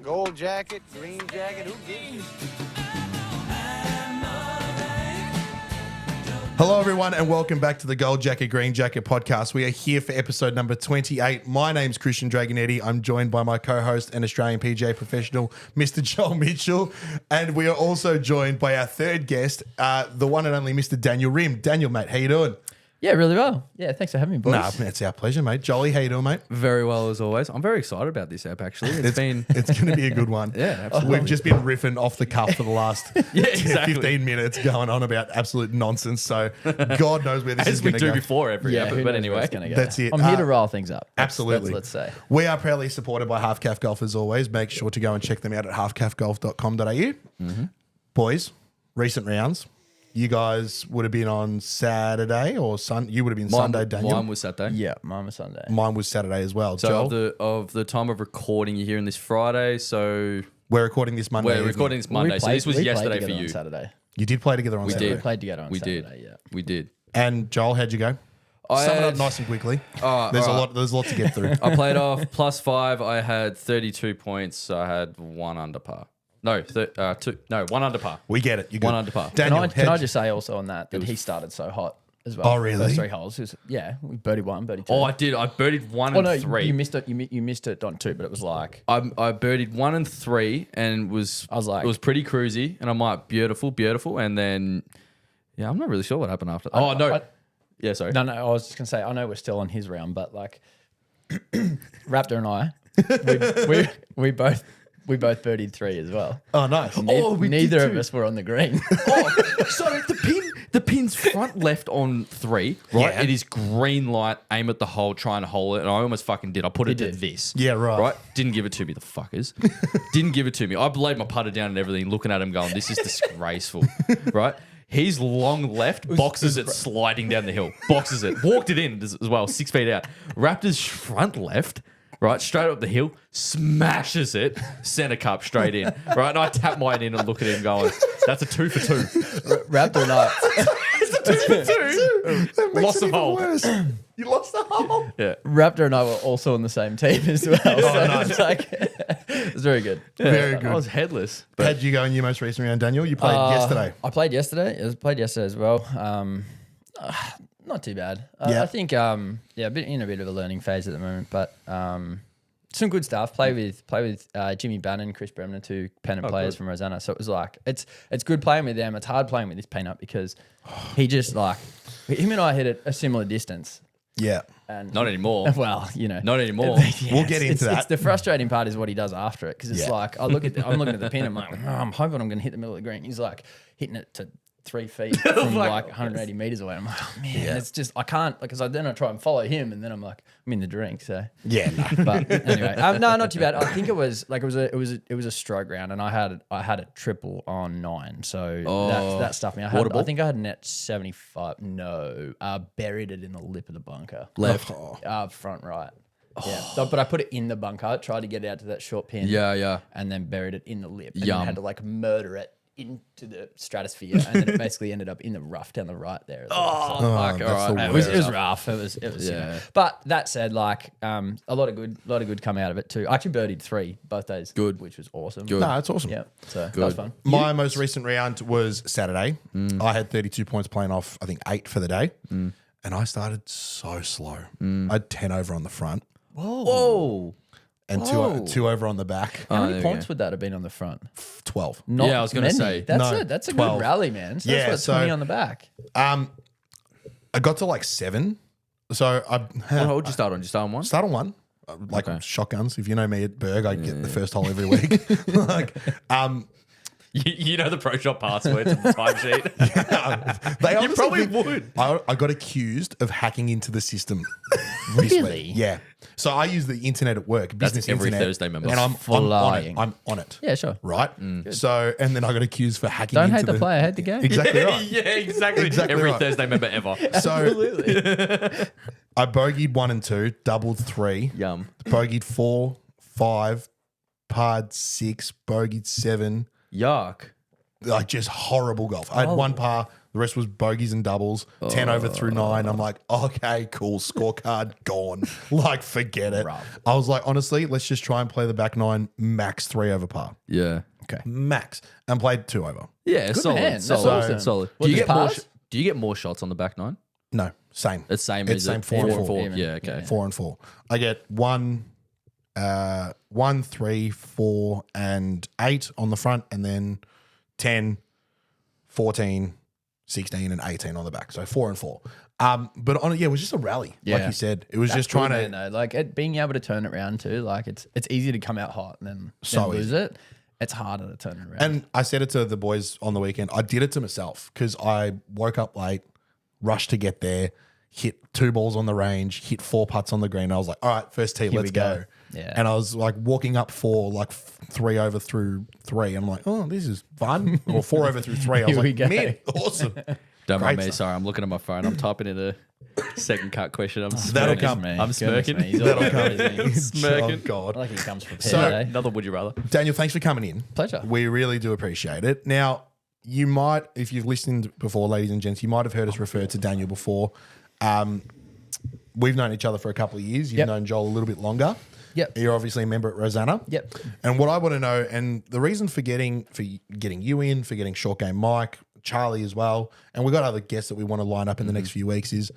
Gold jacket, green jacket, who gives you? Hello, everyone, and welcome back to the Gold Jacket, Green Jacket podcast. We are here for episode number 28. My name's Christian Dragonetti. I'm joined by my co-host and Australian PGA professional, Mr. Joel Mitchell. And we are also joined by our third guest, the one and only Mr. Daniel Rim. Daniel, mate, how you doing? Yeah, really well. Yeah, thanks for having me, boys. Nah, it's our pleasure, mate. Jolie, how you doing, mate? Very well, as always. I'm very excited about this app, actually. It's going to be a good one. Yeah, absolutely. We've just been riffing off the cuff for the last 15 exactly. minutes going on about absolute nonsense. So God knows where this is As we going to go. do before every Yeah, app, who but knows where anyway. it's gonna go. That's it. I'm here to roll things up. Absolutely. Let's say. We are proudly supported by Halfcaf Golf as always. Make sure to go and check them out at halfcafgolf.com.au. Mm-hmm. Boys, recent rounds. You guys would have been on Saturday or you would have been Sunday, Daniel. Mine was Saturday. Yeah, mine was Sunday. Mine was Saturday as well. So Joel, of the time of recording, you're hearing this Friday. So we're recording this Monday. we're evening. recording this Monday. So this was we played yesterday for together you. on Saturday. You did play together on We Saturday. did. We played together on We Saturday. did. Yeah. We did. And Joel, how'd you go? I Sum it up had- nice and quickly. There's all a right. lot. There's a lot to get through. I played off +5. I had 32 points. So I had 1 under par. No, 1 under par. We get it. You 1 under par. Daniel, Can I just say also on that he started so hot as well. Oh, really? First 3 holes. It was, yeah, we birdied 1, birdied 2. Oh, I did. I birdied 1 Oh and no, 3. you missed it. You missed it on 2, but it was like I birdied 1 and 3 and I was like, it was pretty cruisy, and I'm like, beautiful, and then I'm not really sure what happened after. Oh no, yeah, sorry. no. I was just gonna say I know we're still on his round, but like Raptor and I, we both birdied 3 as well. Oh, nice. Neither of us were on the green. So the pin's front left on 3, right? Yeah. It is green light, aim at the hole, trying to hole it, and I almost fucking did. I put it to this. Yeah, right. Right? Didn't give it to me, the fuckers. Didn't give it to me. I laid my putter down and everything, looking at him going, this is disgraceful. Right? He's long left, boxes it sliding down the hill. Boxes it. Walked it in as well, 6 feet out. Raptor's front left, right, straight up the hill, smashes it, center cup straight in. Right? And I tap mine in and look at him going, that's a 2 for 2. Raptor and I. Lost the hole. You lost the hole. Yeah. Raptor and I were also on the same team as well. So nice. it's like, it was very good. Very I good. was headless. How'd you go in your most recent round, Daniel? You played yesterday. I played yesterday. I played yesterday as well. Not too bad. Yeah. I think in a bit of a learning phase at the moment, but some good stuff. Play with Jimmy Bannon, Chris Bremner, 2 pennant players from Rosanna. So it was like it's good playing with them. It's hard playing with this peanut because he just like him and I hit at a similar distance. Yeah. And Not anymore. well, you know, Not anymore. We'll get into that. It's the frustrating part is what he does after it because it's Yeah. like I'm looking at the pin. I'm like, oh, I'm hoping I'm going to hit the middle of the green. He's like hitting it to 3 feet from like 180 meters away. I'm like, oh man, it's just I can't because then I try and follow him and then I'm like I'm in the drink. So Yeah. No. but anyway, no, not too bad. I think it was a stroke round and I had a triple on 9. So that stuffed me. I think I had net 75. No, buried it in the lip of the bunker. Left. Front right. Yeah, but I put it in the bunker, tried to get it out to that short pin. Yeah. And then buried it in the lip. And Yum. then had to like murder it into the stratosphere. And then it basically ended up in the rough down the right there. As well. So, Fuck, that's all the right. it was rough. It was you know. Yeah. But that said, like a lot of good come out of it too. I actually birdied 3 both days. Good. Which was awesome. Good. No, that's awesome. Yeah. So that was fun. My most recent round was Saturday. I had 32 points playing off, I think, 8 for the day. And I started so slow. I had 10 over on the front Whoa. and two over on the back. How there many we points go. would that have been on the front? 12. Not Yeah, I was gonna many. say. That's a 12. good rally, man. So Yeah, that's so- 20 on the back. I got to like 7. So I What hole did you start on? Did you start on 1? start on 1. Like Okay. shotguns. If you know me at Berg, I get the first hole every week. like, You know the Pro Shop passwords and the timesheet. they You honestly probably think- would. I got accused of hacking into the system. this week. Really? Yeah. So I use the internet at work, business every internet, Thursday, member. and I'm on it. Flying. I'm on it. Yeah, sure. Right. So and then I got accused for hacking. Don't into hate the player, hate the game. Exactly right. Yeah, exactly. Exactly Every right. Thursday member ever. So Absolutely. I bogeyed 1 and 2, doubled 3, Yum. bogeyed 4, 5, parred 6, bogeyed 7. Yuck. Like just horrible golf. I had 1 par, The rest was bogeys and doubles, 10 over through 9. I'm like, okay, cool, scorecard gone. Like, forget it. Rough. I was like, honestly, let's just try and play the back 9 max 3 over par. Yeah. Okay. Max. And played 2 over. Yeah, Good solid. man. That's Solid. awesome. Solid. What, Do you just get more? pass? Do you get more shots on the back 9? No, same. It's same. It's as same it? 4 and 4. Even. Yeah. Okay. 4 and 4. I get 1, 3, 4, and 8 on the front, and then 10, 14, 16, and 18 on the back. So 4 and 4. But on it, it was just a rally, like Yeah. you said. It was That's just trying good, to. man, though. Like being able to turn it around too. Like it's easy to come out hot and then So lose easy. it. It's harder to turn it around. And I said it to the boys on the weekend. I did it to myself because I woke up late, rushed to get there, hit 2 balls on the range, hit 4 putts on the green. I was like, all right, first tee, let's we go. go. Yeah. And I was like walking up 4, like 3 over through 3. I'm like, oh, this is fun. Or 4 over through 3. I was Here we like, go. man, awesome. Don't mind Great me. stuff. Sorry, I'm looking at my phone. I'm typing in a second cut question. I'm That'll smirking. come. I'm smirking. That'll come. Smirking. Oh, God. I like he comes prepared. So- eh? Another would you rather? Daniel, thanks for coming in. Pleasure. We really do appreciate it. Now, you might, if you've listened before, ladies and gents, you might have heard us refer to Daniel before. We've known each other for a couple of years. You've Yep. known Joel a little bit longer. Yep. You're obviously a member at Rosanna. Yep. And what I want to know, and the reason for getting you in, for getting Short Game Mike, Charlie as well, and we've got other guests that we want to line up in the next few weeks, is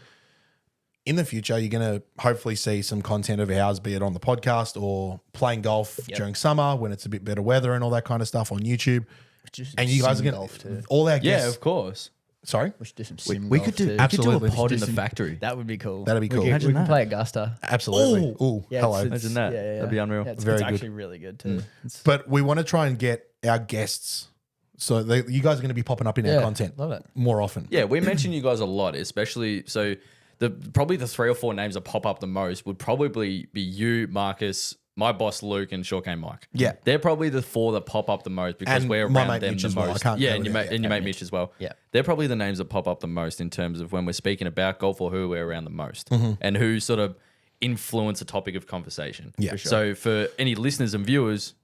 in the future, you're going to hopefully see some content of ours, be it on the podcast or playing golf during summer when it's a bit better weather and all that kind of stuff on YouTube. Just And you guys are sim going golf to, too. all our Yeah, guests. of course. Sorry? We should do some sim We golf could do too. Absolutely. a pod in the Just factory. That would be cool. That'd be cool. We Imagine can that. play Augusta. Absolutely. Ooh, Yeah, hello. Imagine that. That'd be unreal. Yeah, it's, Very it's good. actually really good too. It's- But we want to try and get our guests. So you guys are going to be popping up in our Yeah, content love it. more often. Yeah, we mention you guys a lot, especially so. Probably the 3 or 4 names that pop up the most would probably be you, Marcus, my boss Luke, and Short Game Mike. Yeah. They're probably the 4 that pop up the most because And we're my around mate them Mitch the as well. I most. can't Yeah, go and without- your mate Mitch as well. Yeah. They're probably the names that pop up the most in terms of when we're speaking about golf or who we're around the most and who sort of influence a topic of conversation. Yeah. So for any listeners and viewers,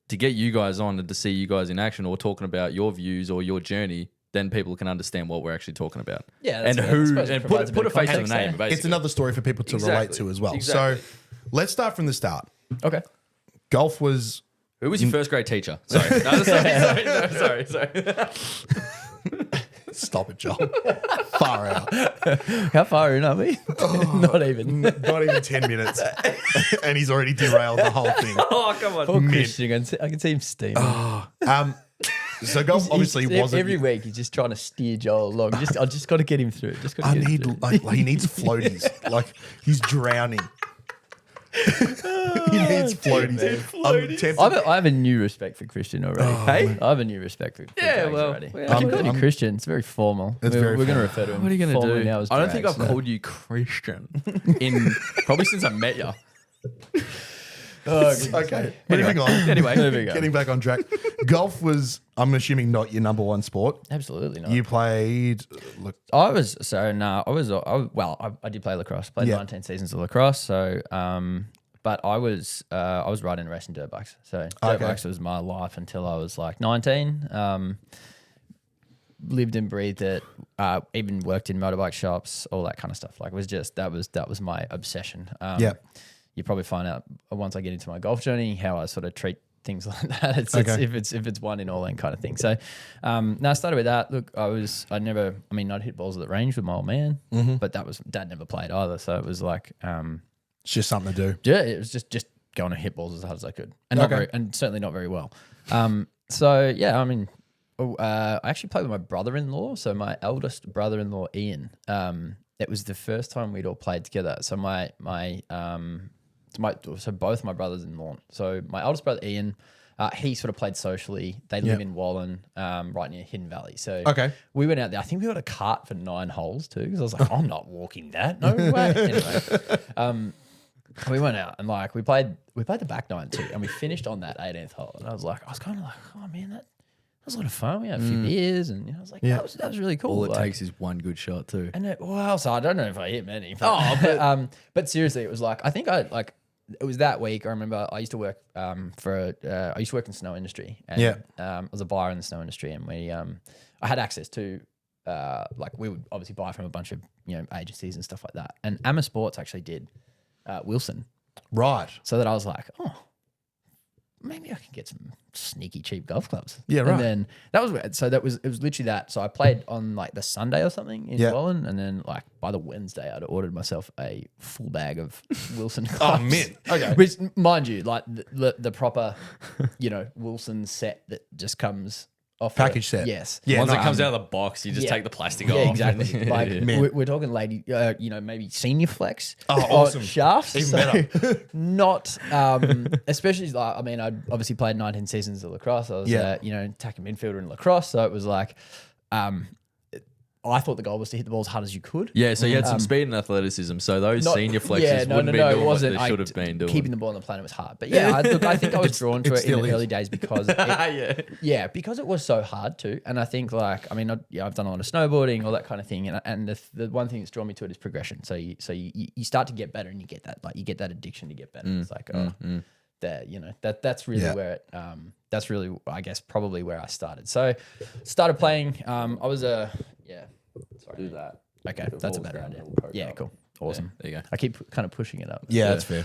to get you guys on and to see you guys in action or talking about your views or your journey, then people can understand what we're actually talking about. Yeah, and that's fair. I who suppose it and provides a put bit a of face to the context name. there. Basically. It's another story for people to relate Exactly. to as well. Exactly. So let's start from the start. Okay. Golf was Who was your first grade teacher? Sorry. No, sorry. stop it, Joel. Far out. How far in are we? Not even. Not even 10 minutes. And he's already derailed the whole thing. Oh, come on. Poor Mid. Christian, I can see him steaming. So golf obviously wasn't. every week. He's just trying to steer Joel along. I just got to get him through. Just got I to get him need through. like he needs floaties. Like he's drowning. He needs floaties. I'm tempted. I have a new respect for Christian already. Hey? I have a new respect for Jags well, already. yeah, I keep calling I'm- you Christian. It's very formal. It's we're very we're going to formal. refer to him. What are you going to formally do? now as I don't think Jags. I've called you Christian in probably since I met you. Okay, moving on. Anyway, Moving on. Getting back on track. Golf was, I'm assuming, not your number one sport. Absolutely not. You played. Look, I did play lacrosse. Played Yeah. 19 seasons of lacrosse. So, but I was riding racing dirt bikes. So dirt Okay. bikes was my life until I was like 19. Lived and breathed it. Even worked in motorbike shops, all that kind of stuff. Like it was just that was my obsession. Yeah. You probably find out once I get into my golf journey how I sort of treat things like that. Okay. If it's one in all in kind of thing. So, I started with that. Look, I'd hit balls at the range with my old man, but Dad never played either. So it was like, it's just something to do. yeah, it was just going to hit balls as hard as I could, and not Okay. very, and certainly not very well. So yeah, I mean, I actually played with my brother-in-law. So my eldest brother-in-law, Ian. It was the first time we'd all played together. So so both my brothers-in-law. So my eldest brother, Ian, he sort of played socially. They live Yeah. in Wallen, right near Hidden Valley. So Okay. we went out there. I think we got a cart for 9 holes too, because I was like, I'm not walking that. No way. Anyway, we went out and like we played the back 9 too, and we finished on that 18th hole. And I was kind of like, oh man, that was a lot of fun. We had a few beers, and I was like, Yeah. that was really cool. all it Like, takes is one good shot too. and so I don't know if I hit many. But, but seriously, it was like it was that week. I remember I used to work I used to work in the snow industry. And, Yeah. I was a buyer in the snow industry, and I had access to like we would obviously buy from a bunch of agencies and stuff like that. And Amma Sports actually did Wilson, Right. so that I was like, oh, maybe I can get some sneaky cheap golf clubs. Yeah, right. And then that was weird. So it was literally that. So I played on like the Sunday or something in Welland, and then like by the Wednesday I'd ordered myself a full bag of Wilson clubs. Oh, mint. Okay. Which, mind you, like the proper, Wilson set that just comes off Package set. Yes. Yeah, Once no, it comes out of the box, you just take the plastic off. Yeah, exactly. Like Man. we're talking lady, maybe senior flex. Oh, or awesome. Shafts. Even so better. not, especially like, I mean, I obviously played 19 seasons of lacrosse. I was, attacking midfielder in lacrosse. So it was like, I thought the goal was to hit the ball as hard as you could. Yeah, so you had some speed and athleticism. So those senior flexes wouldn't be doing it what wasn't. they should have been doing. Keeping the ball on the planet was hard. But yeah, I think I was drawn to it it in still the is. early days because because it was so hard too. And I think like, I mean, I've done a lot of snowboarding, all that kind of thing. And the one thing that's drawn me to it is progression. So you start to get better and you get that, like you get that addiction to get better. It's like, that's really where it, that's really, I guess, probably where I started. So started playing, I was sorry. Do that. Okay, that's a better idea. Yeah, cool. Awesome. There you go. I keep kind of pushing it up. Yeah, that's fair.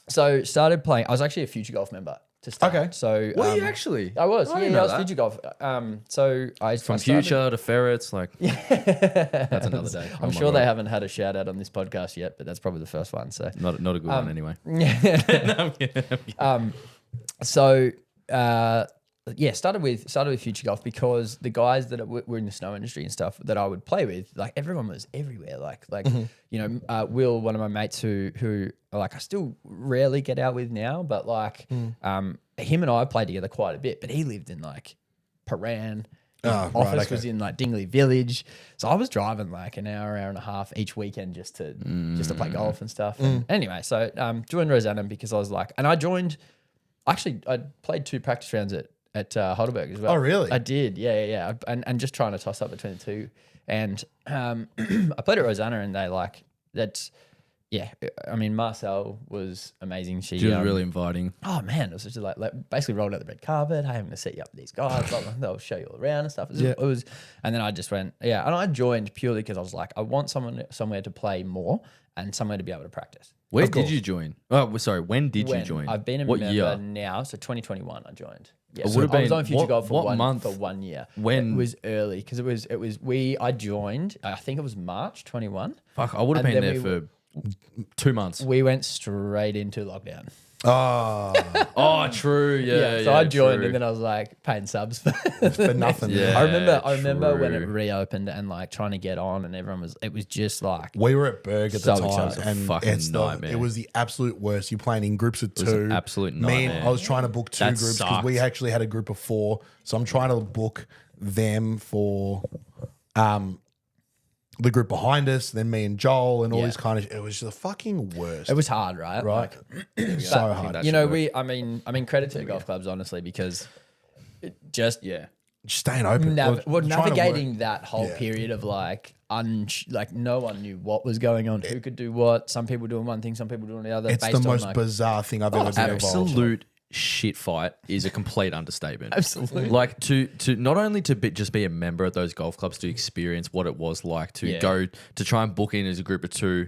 So started playing. I was actually a Future Golf member to start. Okay. So Were you actually? I was. didn't I know was that. Future Golf. So I From started- Future to Ferrets, like that's another day. I'm sure they haven't had a shout out on this podcast yet, but that's probably the first one. So Not a good one anyway. So started with Future Golf because the guys that were in the snow industry and stuff that I would play with, like everyone was everywhere. Like Will, one of my mates who like I still rarely get out with now, but like him and I played together quite a bit. But he lived in like Paran. Office was in like Dingley Village, so I was driving like an hour and a half each weekend just to play golf and stuff. And anyway, so joined Rosanna because I was like, and I joined. Actually, I played 2 practice rounds at Heidelberg as well. Oh, really? I did, yeah. And just trying to toss up between the two. And I played at Rosanna, and they like that's. Yeah, I mean, Marcel was amazing. She was really inviting. Oh man, it was just like basically rolled out the red carpet. Hey, I'm going to set you up with these guys. Blah, blah, they'll show you all around and stuff. It was, and then I just went, and I joined purely because I was like, I want somewhere to play more and somewhere to be able to practice. Where did you join? Oh, sorry. When did you join? I've been a what member year? now, so 2021 I joined. Yeah, It so would have I was been- on Future Golf for what month? 1 year. When? It was early because I joined. I think it was March 21. Fuck, I would have And been then there for 2 months. We went straight into lockdown. Oh, Oh, true. Yeah. so I joined true. and then I was like paying subs for for nothing. Yeah. I remember when it true. reopened and like trying to get on and it was just like We were at Berg at the So time, exciting. and Fucking it's nightmare. it was the absolute worst. You're playing in groups of was 2. an absolute Me and- nightmare. I was trying to book 2 That groups because we sucked. actually had a group of 4. So I'm trying to book them for the group behind us, then me and Joel and all Yeah. this kind of. It was the fucking worst. it was hard, right? right, Like, so but, hard. that you should know, work. I mean, credit to the golf clubs honestly because it just Just staying open. Well, Trying to work. navigating that whole Yeah. period of like no one knew what was going on, who could do what. Some people doing one thing, some people doing the other. It's based the on, most like, bizarre thing I've ever been involved in. Absolute shit fight is a complete understatement. Absolutely. Like to not only to just be a member at those golf clubs to experience what it was like to go to try and book in as a group of 2.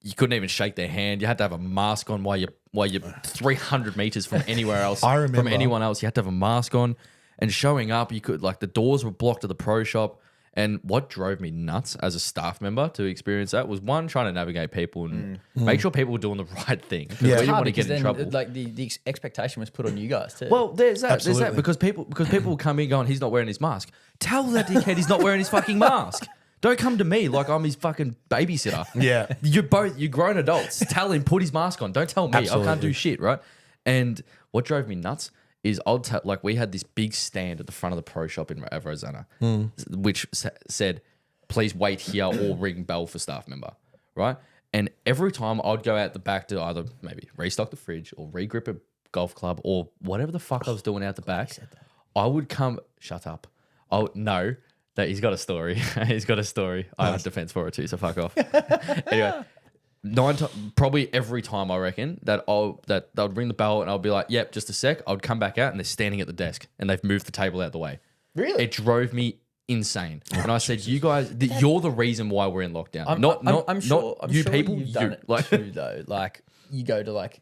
You couldn't even shake their hand. You had to have a mask on while you're 300 meters from anywhere else. I remember. From anyone else, you had to have a mask on. And showing up, you could like the doors were blocked at the pro shop. And what drove me nuts as a staff member to experience that was one, trying to navigate people and make sure people were doing the right thing. Yeah. We It's didn't hard want to because get in then, trouble. like the expectation was put on you guys too. Well, there's that. There's Absolutely. that because people will come in going, he's not wearing his mask. Tell that dickhead he's not wearing his fucking mask. Don't come to me like I'm his fucking babysitter. Yeah. You're grown adults. Tell him put his mask on. Don't tell me I can't Absolutely. do shit, right? And what drove me nuts is like we had this big stand at the front of the pro shop in Rosanna, which said, please wait here or ring bell for staff member, right? And every time I'd go out the back to either maybe restock the fridge or regrip a golf club or whatever the fuck I was doing out the back, I would come, shut up. Oh, no, that he's got a story. He's got a story. I have a defense for it too, so fuck off. Anyway, probably every time I reckon that they would ring the bell and I'll be like, yep, just a sec. I would come back out and they're standing at the desk and they've moved the table out of the way. Really? It drove me insane. And I said, you guys, you're the reason why we're in lockdown. I'm sure you people. You've done it like, too, though. Like you go to like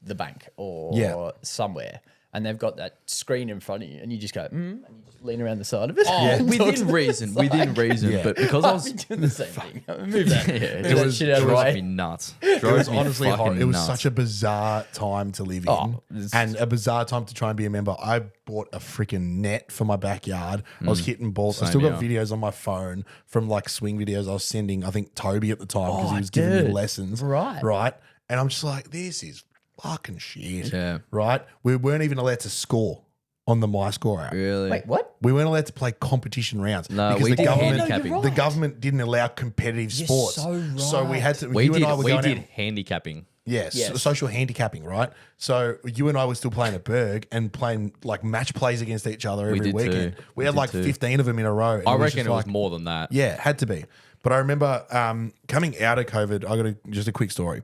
the bank or somewhere, and they've got that screen in front of you, and you just go, and you just lean around the side of it. Oh, within reason. Yeah. But because I was I've been doing the same thing. Move that. it was shit out of the drove way. me nuts. It was me honestly fucking horrible. It was nuts. such a bizarre time to live in, and a bizarre time to try and be a member. I bought a freaking net for my backyard. I was hitting balls. I Same still got here. videos on my phone from like swing videos I was sending. I think Toby at the time because he was giving me dude. lessons. Right. And I'm just like, this is fucking shit. Yeah. Right. We weren't even allowed to score on the MyScore app. Really? Wait, what? We weren't allowed to play competition rounds. No, because we the did government, handicapping. No, you're the right. government didn't allow competitive sports. so So we had to. We you and I did. were We going did out- handicapping. Yes, Yes. social handicapping, right? So you and I were still playing at Berg and playing like match plays against each other every did weekend. too. We We had did like too. 15 of them in a row. and I was reckon just it was like- more than that. Yeah, had to be. But I remember coming out of COVID. I got just a quick story.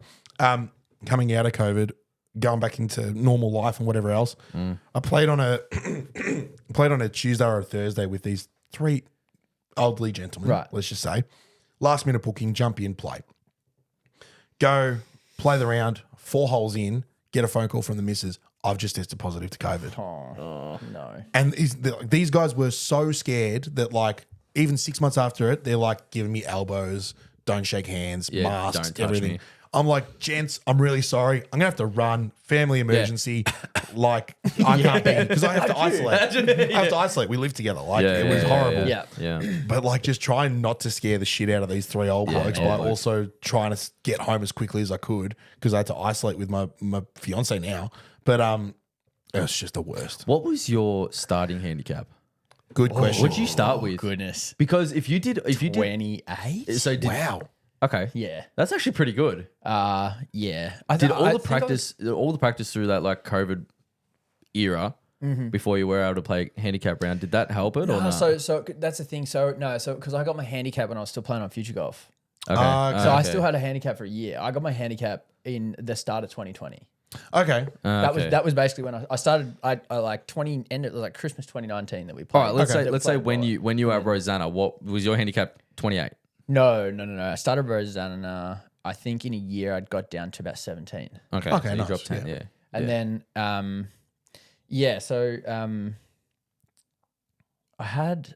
Coming out of COVID, going back into normal life and whatever else. I played on a played on a Tuesday or a Thursday with these three elderly gentlemen. Right. Let's just say, last minute booking, jump in, play. Go play the round, 4 holes in, get a phone call from the missus. I've just tested positive to COVID. Oh, no. And these guys were so scared that like even 6 months after it, they're like giving me elbows, don't shake hands, Yeah, masks, don't touch everything. me. I'm like, gents, I'm really sorry. I'm gonna have to run. Family emergency. Like I can't be because I have to isolate. I have to isolate. We live together. Like it was horrible. Yeah. Yeah. But like just trying not to scare the shit out of these 3 old blokes, yeah, but also trying to get home as quickly as I could because I had to isolate with my fiance now. But it was just the worst. What was your starting handicap? Good question. What did you start with? Goodness. Because if you did 28? so did, Wow. okay, Yeah. that's actually pretty good. Yeah. Did all the practice through that like COVID era before you were able to play handicap round? Did that help it or not? So that's the thing. So because I got my handicap when I was still playing on Future Golf. Okay. So I Okay. still had a handicap for a year. I got my handicap in the start of 2020. Okay. That was basically when I started. I like 20 ended like Christmas 2019 that we played. All right, let's Okay. say Played when well. you were at Rosanna, what was your handicap? 28. No. I started Rosanna. I think in a year I'd got down to about 17, Okay. Okay, So you nice, dropped 10. yeah. Yeah. and then I had.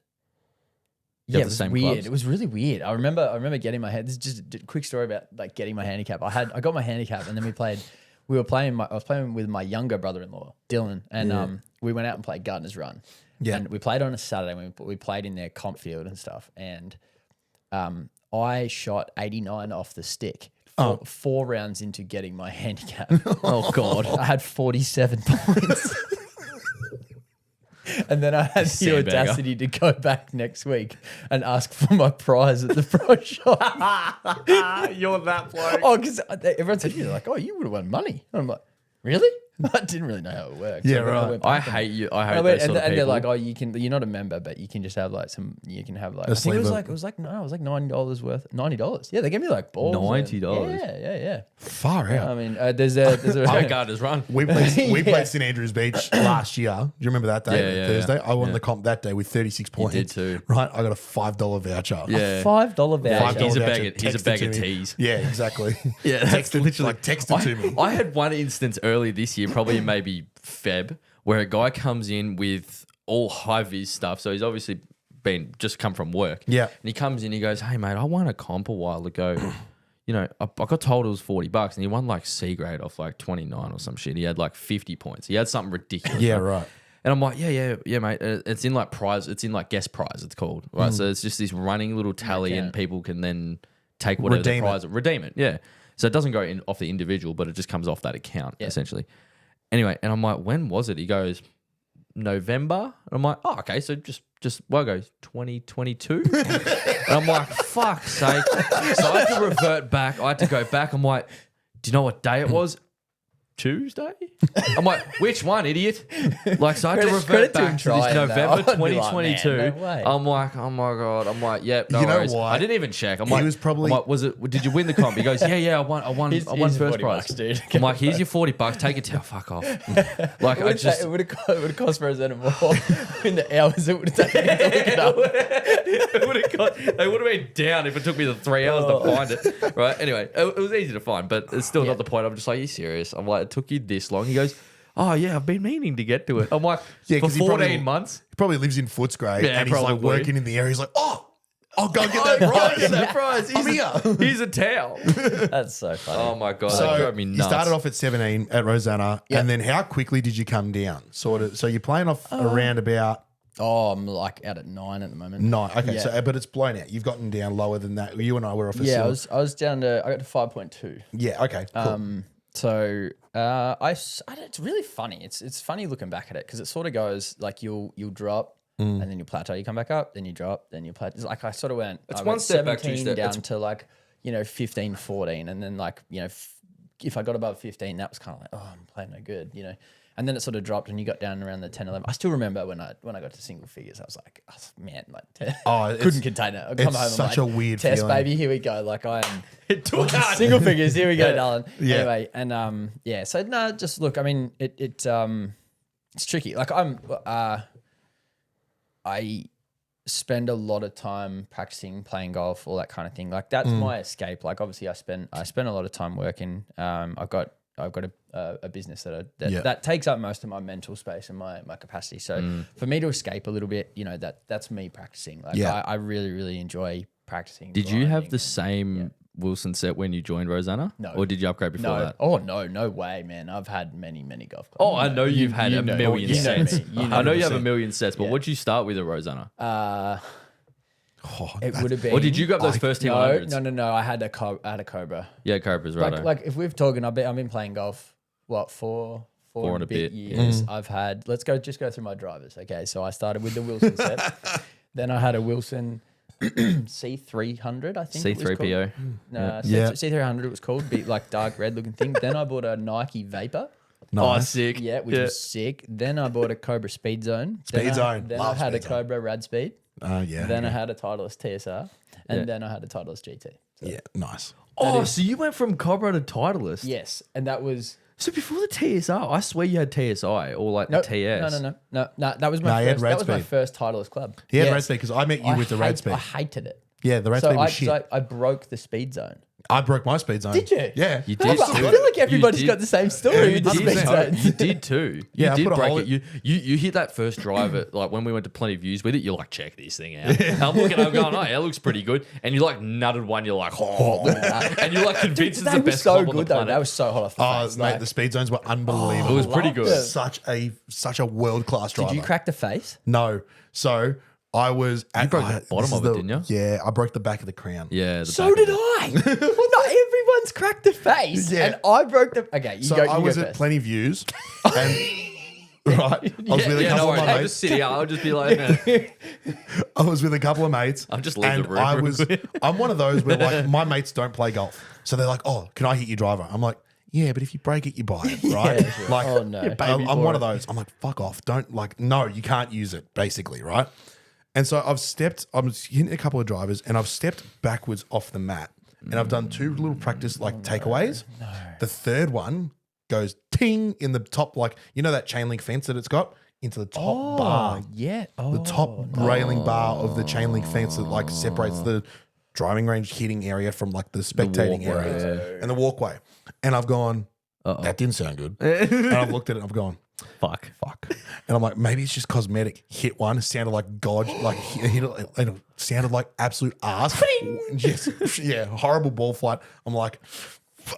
You have Yeah, the it was same weird. clubs? It was really weird. I remember getting my head. This is just a quick story about like getting my handicap. I got my handicap, and then we were playing. I was playing with my younger brother-in-law, Dylan, and we went out and played Gardener's Run. Yeah. And we played on a Saturday. We played in their comp field and stuff. And I shot 89 off the stick. 4 rounds into getting my handicap. Oh God. I had 47 points. And then I had the Sandbagger. audacity to go back next week and ask for my prize at the pro shop. You're that bloke. Oh, because everyone said, you're like, oh, you would have won money. And I'm like, really? I didn't really know how it worked. Yeah, I right. went I back hate you. I and hate I those went- sort of and people. they're like, oh, you're not a member, but you can just have like I think sleeve of- it was like $90 worth, $90. Yeah, they gave me like balls. $90? Yeah. Far out. I mean, there's a Gardener's Run. We played Yeah. St Andrews Beach last year. Do you remember that day? Yeah, Thursday. I won the comp that day with 36 points. did too. Right. I got a $5 voucher. Yeah. $5 voucher. He's a $5 bag voucher of texted to me. teas. Yeah, exactly. Yeah, that's literally texted to me. I had one instance early this year, probably in maybe Feb, where a guy comes in with all high vis stuff. So he's obviously just come from work. Yeah. And he comes in, he goes, hey mate, I won a comp a while ago. You know, I got told it was $40 and he won like C grade off like 29 or some shit. He had like 50 points. He had something ridiculous. Yeah, right. And I'm like, yeah, mate. It's in like prize. It's in like guest prize. It's called right. So it's just this running little tally, and people can then take whatever Redeem the prize, redeem it. Yeah. So it doesn't go in off the individual, but it just comes off that account essentially. Anyway, and I'm like, when was it? He goes, November. And I'm like, oh, okay. So just well, I go 2022. And I'm like, fuck's sake. So I had to revert back. I had to go back. I'm like, do you know what day it was? Tuesday? I'm like, which one, idiot? Like, so I had to Credit revert to him back to this trying, though. November I'd be like, 2022. man, no way. I'm like, oh my God. I'm like, yep, no You know worries. why? I didn't even check. I'm He like, was probably- I'm like, did you win the comp? He goes, yeah, I won Here's first 40 prize. bucks, dude. I'm like, here's your $40. Take it. Fuck off. Like, It would have cost Rosanna more in the hours it would have taken to look it up. They would have been down if it took me the 3 hours to find it. Right? Anyway, it was easy to find, but it's still not the point. I'm just like, are you serious? I'm like, it took you this long? He goes, oh yeah, I've been meaning to get to it. I'm like, Yeah, for 'cause he probably- 14 months. He probably lives in Footscray Yeah, and he's like probably. working in the area. He's like, oh, I'll go get that prize. Get that prize. I'm here. Here's a towel. That's so funny. Oh my God, that So drove me you nuts. started off at 17 at Rosanna, and then how quickly did you come down? Sort of. So you're playing off around about Oh, I'm like out at 9 at the moment. 9. Okay, Yeah. so but it's blown out. You've gotten down lower than that. You and I were off a Yeah, silver. I was down to, I got to 5.2. Yeah. Okay. Cool. So it's really funny. It's funny looking back at it because it sort of goes like you'll drop and then you plateau. You come back up, then you drop, then you plateau. It's like I sort of went. It's I one went step back, two 17 step- down it's- to like 15, 14, and then like if I got above 15, that was kind of like I'm playing no good, And then it sort of dropped, and you got down around the 10, 11. I still remember when I got to single figures, I was like, man, like it's- couldn't contain it. I'd come it's home, such I'm a like, weird test, feeling. baby. Here we go. Like I am. It took us. Single figures. Here we go, Yeah. darling. Yeah. Anyway, and yeah. So no, just look. I mean, it's tricky. Like I spend a lot of time practicing, playing golf, all that kind of thing. Like that's my escape. Like obviously, I spend a lot of time working. I've got a business that takes up most of my mental space and my capacity. So for me to escape a little bit, that's me practicing. Like Yeah. I really really enjoy practicing. Did you have grinding the same Wilson set when you joined Rosanna? No. Or did you upgrade before No. that? Oh no way, man. I've had many golf clubs. Oh, I know you've had a million you know sets. me. You I know you have a 100%. million sets, but Yeah. what did you start with at Rosanna? It would have been. Or did you go up those first team 100s? No. I had a Cobra. Yeah, Cobras, right? Like if we're talking, I've been playing golf. What four and a bit years? I've had. Let's go through my drivers. Okay, so I started with the Wilson set. Then I had a Wilson C300. I think it was called. C3PO. No, Yeah. C300. It was called. Big like dark red looking thing. Then I bought a Nike Vapor. Oh, Nice. sick. Yeah, which was sick. Then I bought a Cobra Speed Zone. Speed Zone. Then I Love had a Speed Zone. Cobra Rad Speed. Yeah. Then I had a Titleist TSR, and Yeah. then I had a Titleist GT. So, Yeah. Nice. Oh, so you went from Cobra to Titleist? yes, and that was So before the TSR, I swear you had TSI or like no, the TS. No. That was No, my he had first. Rad That was my Speed. first Titleist club. He had Yes. Red Speed because I met you with the Red Speed. I hated it. Yeah, the Red So Speed was shit. I broke the Speed Zone. I broke my speed zone. Did you? Yeah. You I did. feel like everybody's did. got the same story you with the did, Speed mate. Zones. You did too. Yeah, I you did put a break hole it. You hit that first drive at like when we went to Plenty Views with it. You're like, check this thing out. And I'm looking, I'm going, oh, yeah, it looks pretty good. And you like nutted one. You're like, oh, look at that. And you're like convinced it's That the was best so club on the good though. planet. That was so hot off the Oh, face. mate, Like, the speed zones were unbelievable. It was pretty loved good. it. Such a world class driver. did you crack the face? No. So I was at broke the bottom this is of it, didn't you? Yeah, I broke the back of the crown. Yeah. the So back of did it. I. Well, not everyone's cracked the face, Yeah. and I broke the. Okay, you So go. I You was go at first. Plenty Views, and right, I was with a Yeah, couple no of worries. my I'll mates. just sit here. I'll just be like, man. I was with a couple of mates. I'll just leave and the room I real was. quick. I'm one of those where like my mates don't play golf, so they're like, "Oh, can I hit your driver?" I'm like, "Yeah, but if you break it, you buy it, right?" Yeah, sure. Like, Oh, no. Yeah, I'm for one it. of those. I'm like, "Fuck off! Don't like, no, you can't use it." Basically, right? And so I'm hitting a couple of drivers, and I've stepped backwards off the mat, and I've done two little practice like takeaways. No. The third one goes ting in the top, like that chain link fence that it's got into the top bar. Yeah. The top railing bar of the chain link fence that like separates the driving range hitting area from like the spectating walkway, area and the walkway. And I've gone, that didn't sound good. And I've looked at it and I've gone, Fuck. and I'm like, maybe it's just cosmetic. Hit one, sounded like God, like hit it, and it sounded like absolute ass. Yes, yeah, horrible ball flight. I'm like,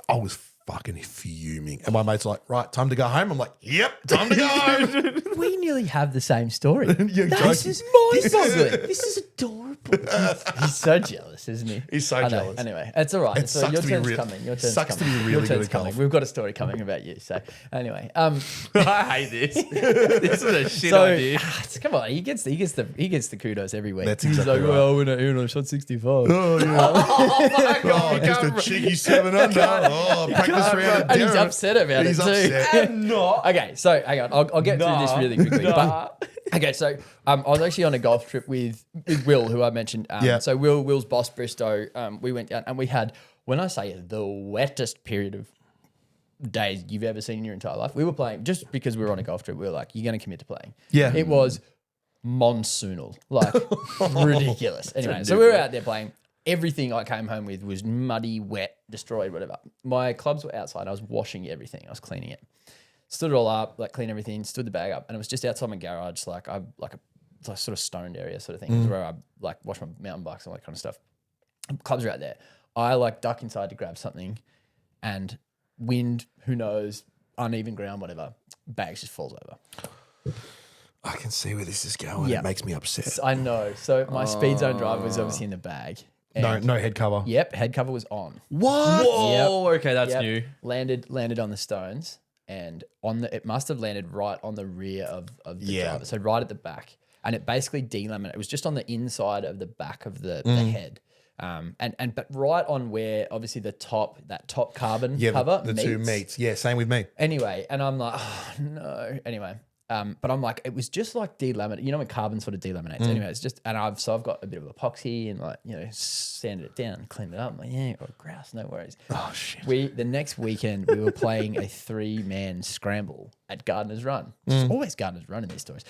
I was fucking fuming. And my mate's like, right, time to go home. I'm like, yep, time to go home. We nearly have the same story. You're This joking. is mind-boggling. This is adorable. He's so jealous, isn't he? He's so I know. jealous. Anyway, it's all right. It So sucks your to be turn's real- coming. Your turn's sucks to coming. be really Your good turn's at golf. coming. We've got a story coming about you. So anyway, I hate this. This is a shit so idea. come on, he gets the kudos every week. That's He's exactly like, right. well, when I shot 65. Oh, yeah. Oh, just a cheeky 7 under. Oh, practice round. And he's upset about He's it too. upset. Okay, so hang on, I'll get through this really quickly. But, okay, so I was actually on a golf trip with Will, who I mentioned. Yeah. So Will's boss Bristow, we went down and we had, when I say the wettest period of days you've ever seen in your entire life, we were playing, just because we were on a golf trip, we were like, you're going to commit to playing. Yeah. It was monsoonal, like ridiculous. Anyway, so we were out there playing. Everything I came home with was muddy, wet, destroyed, whatever. My clubs were outside. I was washing everything. I was cleaning it. Stood it all up, like clean everything, stood the bag up, and it was just outside my garage, like a sort of stoned area sort of thing. It was where I like wash my mountain bikes and all that kind of stuff. Clubs are out there. I like duck inside to grab something, and wind, who knows, uneven ground, whatever. Bags just falls over. I can see where this is going. Yeah. It makes me upset. I know. So my speed zone driver was obviously in the bag. And No head cover. Yep, head cover was on. What? Whoa, okay, that's Yep. new. Landed on the stones, and it must have landed right on the rear of the driver, so right at the back, and it basically delaminated. It was just on the inside of the back of the head, but right on where obviously that top carbon cover the two meets. Yeah, same with me. Anyway, and I'm like, oh no. Anyway, but I'm like, it was just like delaminate. You know when carbon sort of delaminates. Anyway, it's just, and I've got a bit of epoxy and like, sanded it down, cleaned it up. I'm like, yeah, got grouse, no worries. Oh shit. The next weekend we were playing a 3-man scramble at Gardener's Run. It's always Gardener's Run in these stories.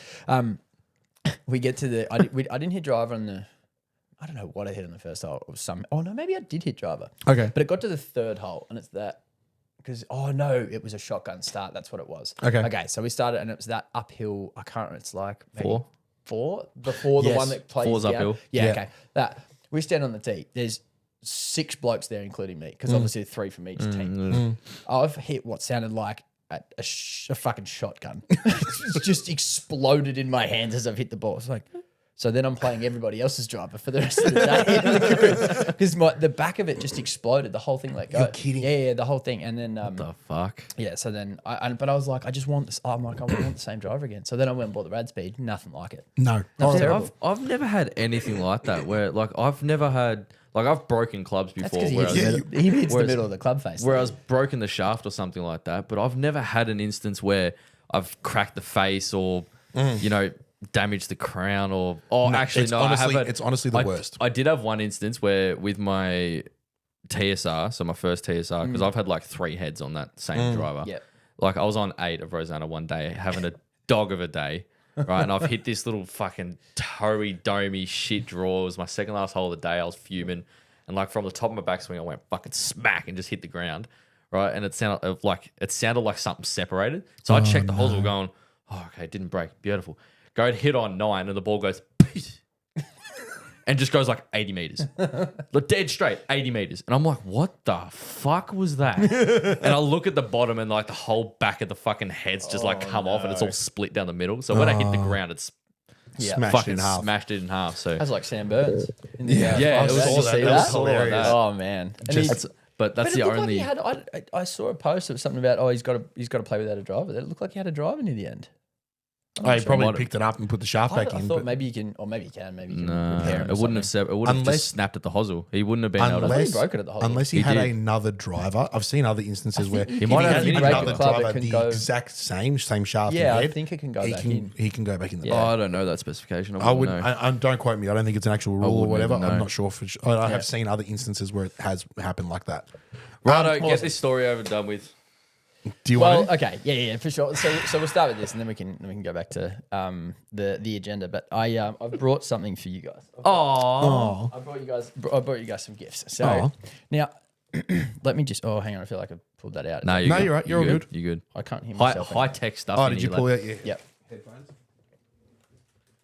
We get to I didn't hit driver on the. I don't know what I hit on the first hole. Oh no, maybe I did hit driver. Okay. But it got to the third hole, and it's that. Because, it was a shotgun start. That's what it was. Okay. So we started, and it was that uphill. I can't remember. It's like maybe 4 before the Yes. one that plays 4's down. uphill. Yeah, Yeah. okay. That we stand on the tee. There's 6 blokes there, including me, because obviously 3 from each team. I've hit what sounded like a fucking shotgun. It's just exploded in my hands as I've hit the ball. It's like. So then I'm playing everybody else's driver for the rest of the day because the back of it just exploded. The whole thing let go. You're kidding. Yeah, the whole thing. And then The fuck? yeah, so then but I was like, I just want this. I'm like, I want the same driver again. So then I went and bought the Rad Speed. Nothing like it. No. Nothing Yeah, terrible. I've never had anything like that where I've never had I've broken clubs That's before because he where, hits, he hits the whereas- middle of the club face. where I was broken the shaft or something like that, but I've never had an instance where I've cracked the face or damaged the crown or actually it's no, honestly- I have it's honestly the worst. I did have one instance where with my TSR, so my first TSR, because I've had like 3 heads on that same driver. Yep. Like I was on 8 of Rosanna one day, having a dog of a day, right? And I've hit this little fucking toey, domey shit draw. It was my second last hole of the day. I was fuming. And like from the top of my backswing, I went fucking smack and just hit the ground, right? And it sounded like something separated. So I checked the holes, were going, oh, okay, it didn't break. Beautiful. Go and hit on 9 and the ball goes and just goes like 80 meters. Like dead straight, 80 meters. And I'm like, what the fuck was that? And I look at the bottom and like the whole back of the fucking head's just like come off and it's all split down the middle. So when I hit the ground, it's Smashed fucking in half. smashed it in half. So That's like Sam Burns. In the, Yeah, it was Did you all see that. That was hilarious. Oh man. And Just- he- but that's but the it looked only. like he had. I saw a post of something about he's got to play without a driver. It looked like he had a driver near the end. He probably Might have- picked it up and put the shaft I back in. thought but maybe you can, or maybe you can, maybe you can No, repair it. it wouldn't have. It would have Unless- just snapped at the hosel. He wouldn't have been able to. Unless- broke it at the hole. Unless he He had did. another driver. I've seen other instances where think if might he have had if you break a another club, it driver, can the go- exact same shaft Yeah, and I head, think it can go he back can, in. He can go back in the Yeah. back. Oh, I don't know that specification. I would. know. I don't quote me. I don't think it's an actual rule or wouldn't whatever. even I'm know. not sure. I have seen other instances where it has happened like that. Righto, get this story over and done with. Do you Well, want to? okay, yeah, for sure. So we'll start with this, and then we can go back to the agenda. But I've brought something for you guys. Oh, I brought you guys some gifts. So now, let me just. Oh, hang on. I feel like I pulled that out. no, No, you're right. You're all good. You're good. I can't hear High, myself. high tech stuff. Oh, in did you here, pull like- out your Yep. headphones?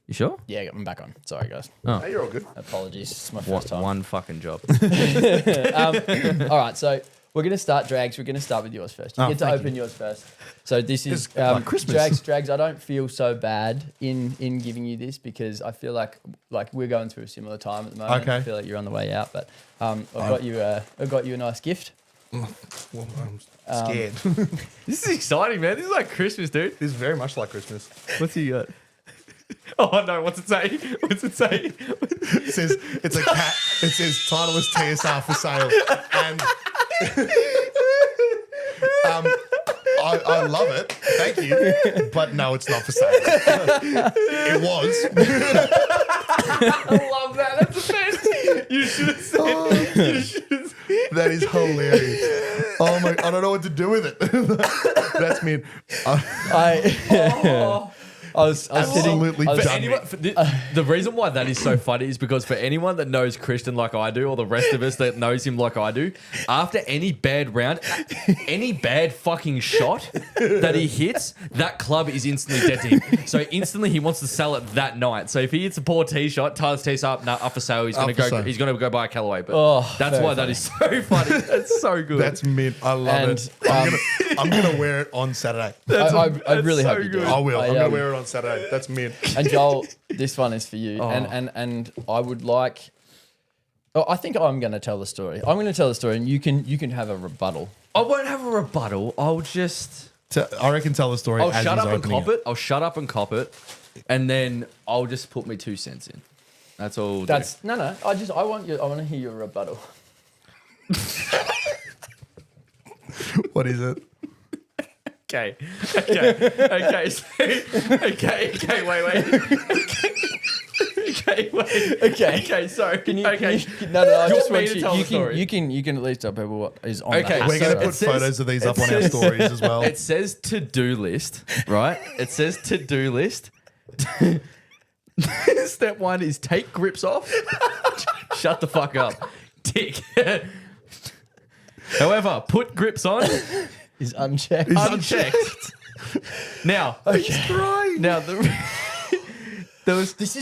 You sure? Yeah, I'm back on. Sorry, guys. No, you're all good. Apologies. It's my first time. One fucking job. All right, so We're gonna start drags. We're gonna start with yours first. You Oh, get to thank open yours first. So this is It's like Christmas. drags. I don't feel so bad in giving you this because I feel like we're going through a similar time at the moment. Okay. I feel like you're on the way out, but I've got you a nice gift. Well, I'm scared. This is exciting, man. This is like Christmas, dude. This is very much like Christmas. What's he got? Oh no! What's it say? What's it say? It says it's a cat. It says Titleist TSR for sale, and I love it. Thank you, but no, it's not for sale. It was. I love that. That's the best. You should have said. You should have said. That is hilarious. Oh my! I don't know what to do with it. That's mean. I was sitting. Absolutely I was- done. For anyone, the reason why that is so funny is because for anyone that knows Christian like I do, or the rest of us that knows him like I do, after any bad round, any bad fucking shot that he hits, that club is instantly dead to him. So instantly he wants to sell it that night. So if he hits a poor tee shot, Tyler's tee's up for sale. He's gonna Up for go. sale. He's gonna go buy a Callaway. But that's very why that is so funny. That's so good. That's mint. I love And, it. I'm gonna wear it on Saturday. I really so hope you do. good. I will. I'm gonna um, wear it on Saturday. That's mint. And Joel, this one is for you. And I would like. Oh, I think I'm going to tell the story. I'm going to tell the story, and you can have a rebuttal. I won't have a rebuttal. I'll just. I reckon tell the story. I'll as shut he's up and opening cop it. I'll shut up and cop it, and then I'll just put me 2 cents in. That's all. we'll do. That's no. I want to hear your rebuttal. What is it? Okay. Okay. So, okay. Wait. Okay. Wait. Okay. Sorry. Can you? Okay. No. I Do you just want me want to you. tell the You story? can at least tell people what is on. Okay, the We're hat. gonna it put says- photos of these up on our stories as well. It says to-do list, right? It says to-do list. Step 1 is take grips off. Shut the fuck up. Tick. However, put grips on. Is unchecked. Unchecked. Now, now there was. This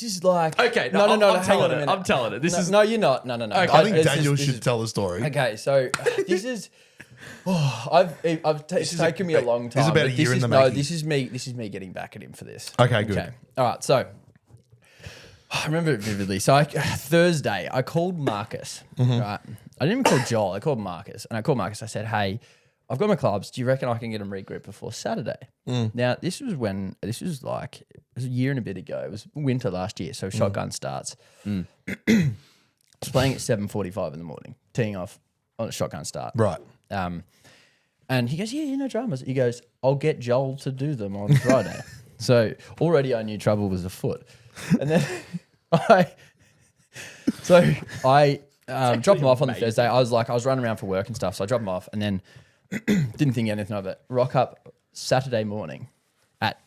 is like. Okay, No. I'm hang on telling a it. minute. I'm telling it. This is. No, you're not. No. Okay. I think This Daniel this should tell the story. Okay, so this is. It's taken me a long time. This is about but a year in the no, making. this is me getting back at him for this. Okay, good. All right, so I remember it vividly. So Thursday, I called Marcus. Mm-hmm. Right, I didn't even call Joel. I called Marcus, and I called Marcus. I said, "Hey, I've got my clubs. Do you reckon I can get them regripped before Saturday?" Now, this was like it was a year and a bit ago. It was winter last year, so shotgun starts. I was playing at 7:45 in the morning, teeing off on a shotgun start. Right. And he goes, yeah, no dramas. He goes, I'll get Joel to do them on Friday. So already I knew trouble was afoot. And then I dropped him off on the Thursday. I was running around for work and stuff. So I dropped him off and then didn't think anything of it. Rock up Saturday morning at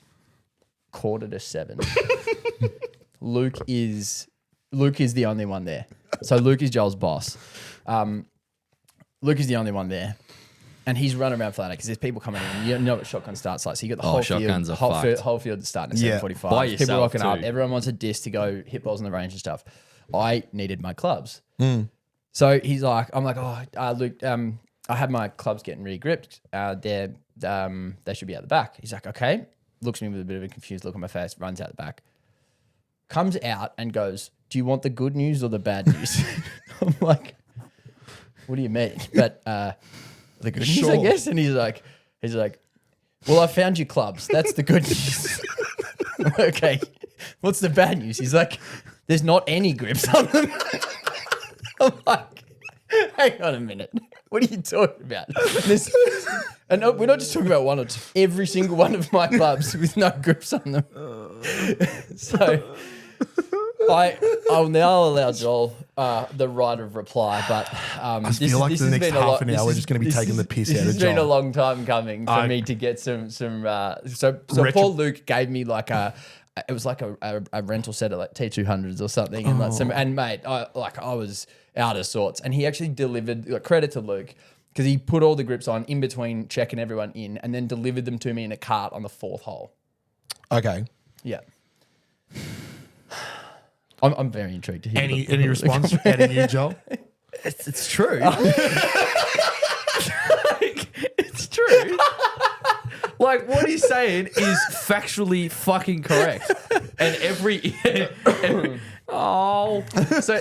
6:45. Luke is the only one there. So Luke is Joel's boss. Luke is the only one there. And he's running around flat because there's people coming in. You know what shotgun starts like. So you got the whole shotguns field, are fucked. whole field starting at Yeah. 7:45. By People yourself rocking up. too. Everyone wants a disc to go hit balls on the range and stuff. I needed my clubs. So he's like, I'm like, Luke, I had my clubs getting re-gripped. They should be out the back. He's like, okay. Looks at me with a bit of a confused look on my face. Runs out the back. Comes out and goes, do you want the good news or the bad news? I'm like, what do you mean? But the good news, I Sure. guess. And he's like, well, I found your clubs. That's the good news. Okay. What's the bad news? He's like, there's not any grips on them. I'm like, hang on a minute. What are you talking about? And no, we're not just talking about one or two. Every single one of my clubs with no grips on them. So I'll now allow Joel the right of reply, but I feel like the next half an hour we're just going to be taking the piss out of This has been a Joel. long time coming for me to get some. So Paul Luke gave me like it was like a rental set of like T200s or something, and like and mate, I was out of sorts, and he actually delivered. Like, credit to Luke. Because he put all the grips on in between checking everyone in and then delivered them to me in a cart on the 4th hole. Okay. Yeah. I'm very intrigued to hear Any response out of you, Joel? It's true. true. Like, what he's saying is factually fucking correct. And so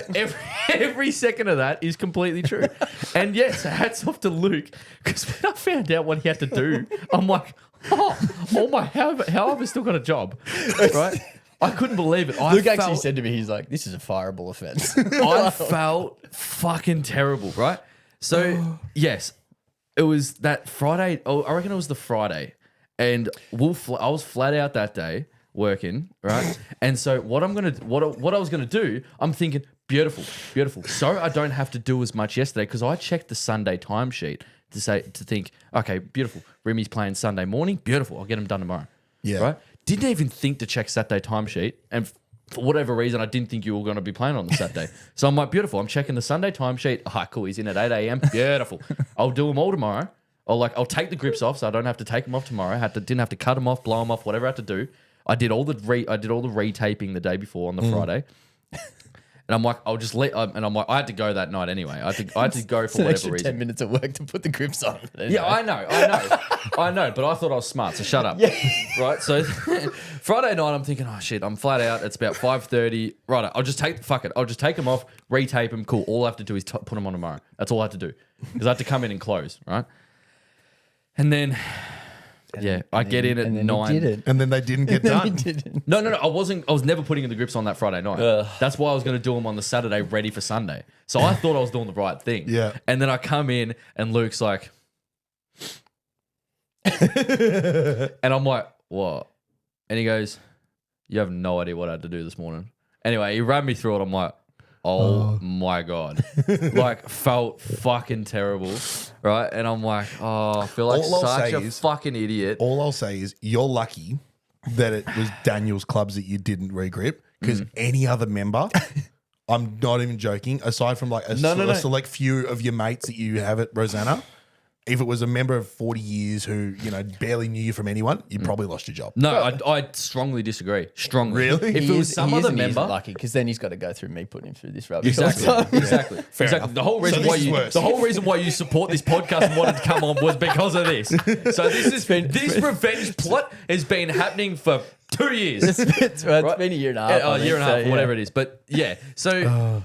every second of that is completely true. And yes, hats off to Luke, because when I found out what he had to do, I'm like, how have I still got a job? Right? I couldn't believe it. Luke actually said to me, he's like, this is a fireable offense. I felt fucking terrible, right? So, yes, it was that Friday. Oh, I reckon it was the Friday. And I was flat out that day working, right? And so what I was gonna do, I'm thinking, beautiful. So I don't have to do as much yesterday, because I checked the Sunday timesheet to think, okay, beautiful. Remy's playing Sunday morning, beautiful. I'll get him done tomorrow. Yeah. Right? Didn't even think to check Saturday timesheet, and for whatever reason, I didn't think you were going to be playing on the Saturday. So I'm like, beautiful. I'm checking the Sunday timesheet. Ah, cool. He's in at 8 a.m. Beautiful. I'll do them all tomorrow. I'll take the grips off, so I don't have to take them off tomorrow. Didn't have to cut them off, blow them off, whatever I had to do. I did all the retaping the day before on the Friday. And I'm like, I had to go that night anyway. I had to go for whatever reason. 10 minutes of work to put the grips on. Yeah, I know. But I thought I was smart, so shut up. Yeah. Right, so Friday night, I'm thinking, oh shit, I'm flat out. It's about 5:30. Right, I'll just take them off, retape them. Cool. All I have to do is put them on tomorrow. That's all I have to do, because I have to come in and close. Right, and then. I get in at 9. And then they didn't get done. No. I was never putting in the grips on that Friday night. That's why I was going to do them on the Saturday, ready for Sunday. So I thought I was doing the right thing. Yeah. And then I come in and Luke's like, and I'm like, what? And he goes, you have no idea what I had to do this morning. Anyway, he ran me through it. I'm like, oh my God. Like, felt fucking terrible. Right? And I'm like, I feel like such a fucking idiot. All I'll say is you're lucky that it was Daniel's clubs that you didn't regrip, because any other member, I'm not even joking, aside from like a select few of your mates that you have at Rosanna, if it was a member of 40 years who, barely knew you from anyone, you probably lost your job. No, I strongly disagree. Strongly. Really? If it was some other member, lucky, because then he's got to go through me putting him through this rubbish. Exactly. enough. The whole reason why you support this podcast and wanted to come on was because of this. So this revenge plot has been happening for 2 years. It's been a year and a half. A year and a half, whatever it is. But yeah, so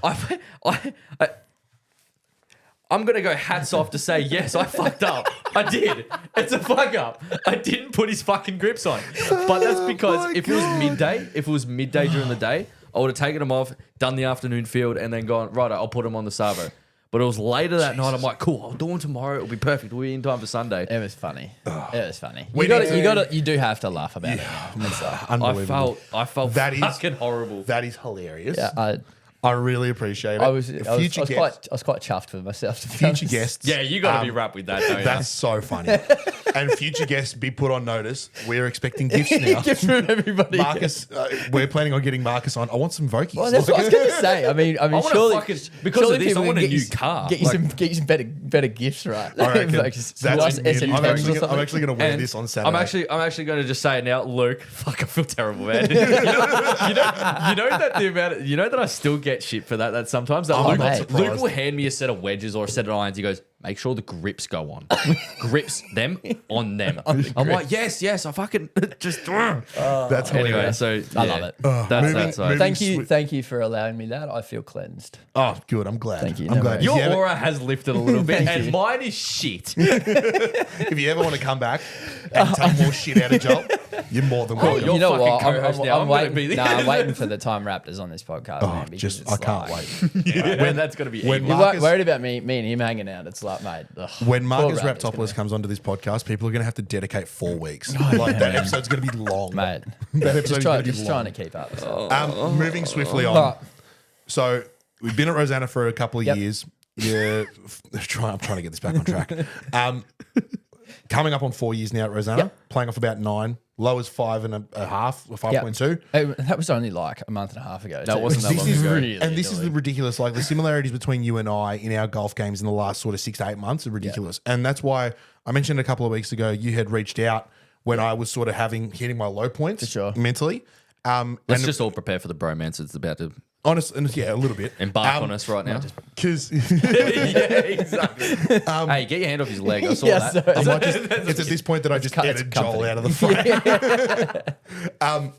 I'm going to go hats off to say, yes, I fucked up. I did. It's a fuck up. I didn't put his fucking grips on. But that's because if it was midday during the day, I would have taken them off, done the afternoon field, and then gone, right, I'll put them on the Savo. But it was later that night. I'm like, cool, I'll do them tomorrow. It'll be perfect. We'll be in time for Sunday. It was funny. You do have to laugh about it. Unbelievable. I felt fucking horrible. That is hilarious. Yeah, I really appreciate it. I was quite chuffed with myself. To be Future honest. guests. Yeah, you got to be wrapped with that, don't you? That's so funny. And future guests, be put on notice. We're expecting gifts now. Gifts from everybody. Marcus, we're planning on getting Marcus on. I want some Vokies. Well, that's what I was going to say. I mean, surely because of this, I want a get new car. Get you some better gifts, right? I reckon Like, that's I'm actually going to wear this on Saturday. I'm actually going to just say it now, Luke. Fuck, I feel terrible, man. you know that I still get shit for that sometimes. Luke will hand me a set of wedges or a set of irons. He goes, make sure the grips go on. Grips them on them. I'm like, yes, I fucking just. That's anyway. So I love it. That's Thank you for allowing me that. I feel cleansed. Oh, good. I'm glad. Thank you. I'm glad. Your aura has lifted a little bit, and mine is shit. If you ever want to come back and take more shit out of Joel, you're more than welcome. You're You know fucking what? co-host now. I'm waiting for the time Raptors on this podcast. Man, because I can't wait. When that's going to be when evil. You're worried about me and him hanging out. It's like, mate. When Marcus Raptopoulos comes onto this podcast, people are going to have to dedicate 4 weeks. Like that episode's going to be long, mate. That episode's going to be Just long. trying to keep up. Moving swiftly on. So we've been at Rosanna for a couple of years. Yeah, I'm trying to get this back on track. Coming up on 4 years now at Rosanna, playing off about 9. Low as 5.5 or 5.2. That was only like a month and a half ago. That wasn't that long ago. And this is the ridiculous, like the similarities between you and I in our golf games in the last sort of 6 to 8 months are ridiculous. And that's why I mentioned a couple of weeks ago, you had reached out when I was sort of hitting my low points For sure. mentally. Let's just all prepare for the bromance that's about to yeah, a little bit. Embark on us right now. Because yeah, exactly. Hey, get your hand off his leg. I saw Yeah, that. sorry. it's at this point that I just it's edit Joel comforting. out of the frame.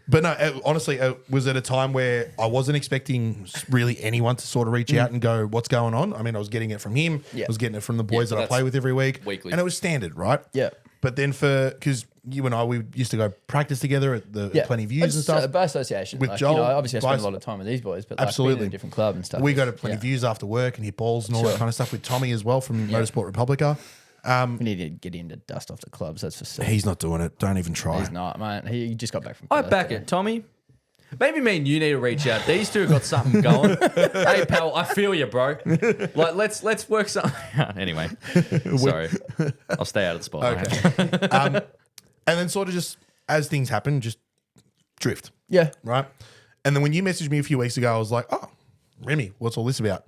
But no, honestly, it was at a time where I wasn't expecting really anyone to sort of reach out and go, "What's going on?" I mean, I was getting it from him. Yeah. I was getting it from the boys that I that's play with every week, weekly. and it was standard, right? Yeah. But then because you and I, we used to go practice together at the Plenty Views and stuff. By association. With Like, Joel, obviously I spend by- a lot of time with these boys, but like Absolutely. being in a different club and stuff. We go to Plenty Views after work and hit balls and all that Sure. kind of stuff with Tommy as well from Motorsport Republica. We need to get him to dust off the clubs. That's for certain. He's not doing it. Don't even try. He's not, man. He just got back from I Perth back today. it, Tommy. Maybe me and you need to reach out. These two have got something going. Hey, pal, I feel you, bro. Like, let's work something out. Anyway, sorry. I'll stay out of the spot. Okay. And then sort of just as things happen, just drift, Yeah. right? And then when you messaged me a few weeks ago, I was like, "Oh, Remy, what's all this about?"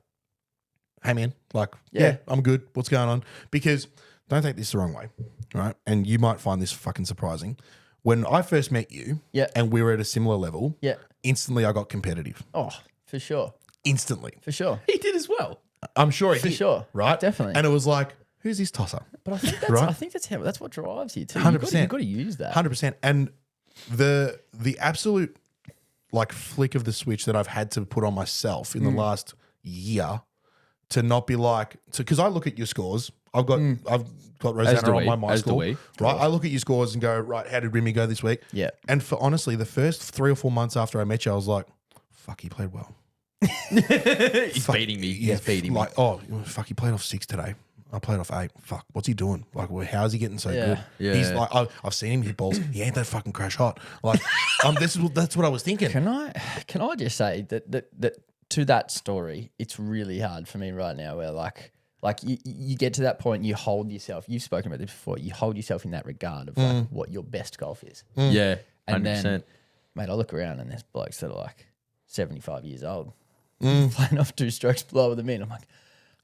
Hey, man, like, yeah, I'm good. What's going on? Because don't take this the wrong way, right? And you might find this fucking surprising. When I first met you, Yeah. and we were at a similar level, Yeah. instantly I got competitive. Oh, for sure. Instantly, For sure. He did as well. I'm sure he For did, sure. right? Definitely. And it was like, who's this tosser? But I think that's Right. I think that's what drives you too. 100%. You've got to use that. 100%. And the absolute like flick of the switch that I've had to put on myself in the last year to not be like, because I look at your scores. I've got Rosanna do on we. my As do score, we. right? I look at your scores and go, right, how did Remy go this week? Yeah. And for honestly, the first 3 or 4 months after I met you, I was like, fuck, he played well. He's beating me. Yeah, He's beating me. like, oh, fuck, he played off 6 today. I played off 8. Fuck, what's he doing? Like, well, how's he getting so Yeah. good? Yeah. He's like, I've seen him hit balls. He ain't that fucking crash hot. Like, that's what I was thinking. Can I just say that to that story, it's really hard for me right now where like you get to that point and you hold yourself, you've spoken about this before, you hold yourself in that regard of like what your best golf is. Yeah, 100%. And then, mate, I look around and there's blokes that are like 75 years old playing off 2 strokes below than me. And I'm like,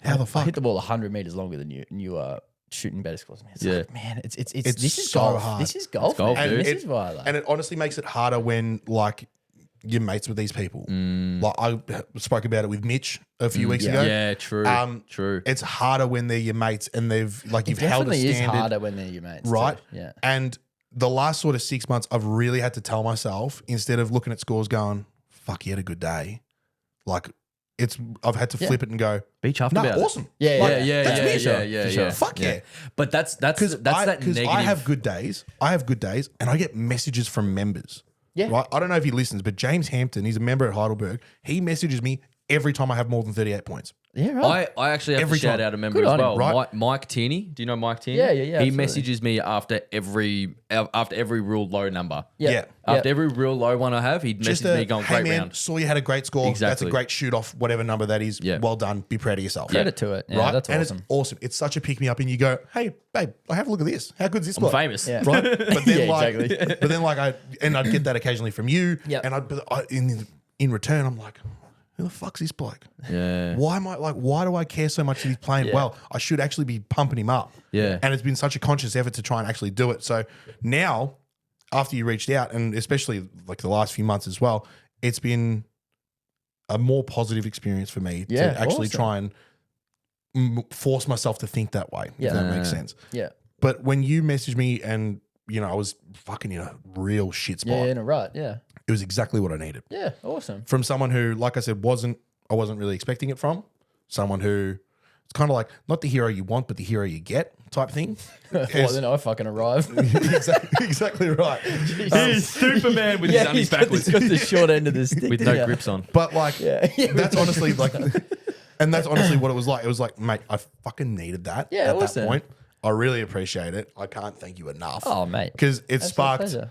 How the I fuck? hit the ball 100 meters longer than you, and you are shooting better scores than me. It's Yeah. like, man, it's It's this is so golf. hard. This is golf. golf, man. dude. This is why I like. And it honestly makes it harder when like you're mates with these people. Like I spoke about it with Mitch a few weeks ago. Yeah, true. True. It's harder when they're your mates and they've like you've held a definitely is standard, harder when they're your mates, too. right? Yeah. And the last sort of 6 months, I've really had to tell myself instead of looking at scores, going, "Fuck, you had a good day." Like I've had to flip it and go, Be chuffed "No, about it. awesome." Yeah, Like, yeah, that's me. sure. Fuck yeah. But that's that Because negative. I have good days. And I get messages from members. Yeah. Right. I don't know if he listens, but James Hampton, he's a member at Heidelberg. He messages me every time I have more than 38 points. Yeah, right. I actually have Every to shout time. out a member Good as on him, well, right? Mike Tierney. Do you know Mike Tierney? Yeah, He absolutely. messages me after every real low number. Yeah. After every real low one I have, he'd message me going, hey "Great man, round." saw you had a great score. That's a Exactly. great shoot off, whatever number that is. Yeah. Well done. Be proud of yourself. Credit to it. Yeah, right? that's and awesome. it's awesome. It's such a pick me up, and you go, "Hey, babe, have a look at this. How good's this I'm bloke?" famous. Yeah. Right? But then Yeah, like, exactly. but then like I'd get that occasionally from you. Yep. And in return, I'm like, who the fuck's this bloke? Yeah. Why do I care so much that he's playing Yeah. well? I should actually be pumping him up. Yeah. And it's been such a conscious effort to try and actually do it. So now, after you reached out, and especially like the last few months as well, it's been a more positive experience for me Yeah, to actually awesome. try and force myself to think that way, Yeah. if that makes sense. Yeah. But when you messaged me and, I was fucking in a real shit spot, Yeah, in a rut. Yeah. it was exactly what I needed. Yeah. Awesome. From someone who, like I said, I wasn't really expecting it from. Someone who it's kind of like not the hero you want, but the hero you get type thing. Well, then I fucking arrive. exactly right. He's Superman with his undies he's backwards. got the short end of the stick. with no yeah. grips on. But like, Yeah. that's honestly like, and that's honestly what it was like. It was like, mate, I fucking needed that Yeah, at that awesome. point. I really appreciate it. I can't thank you enough. Oh, mate. Because it Absolute sparked pleasure.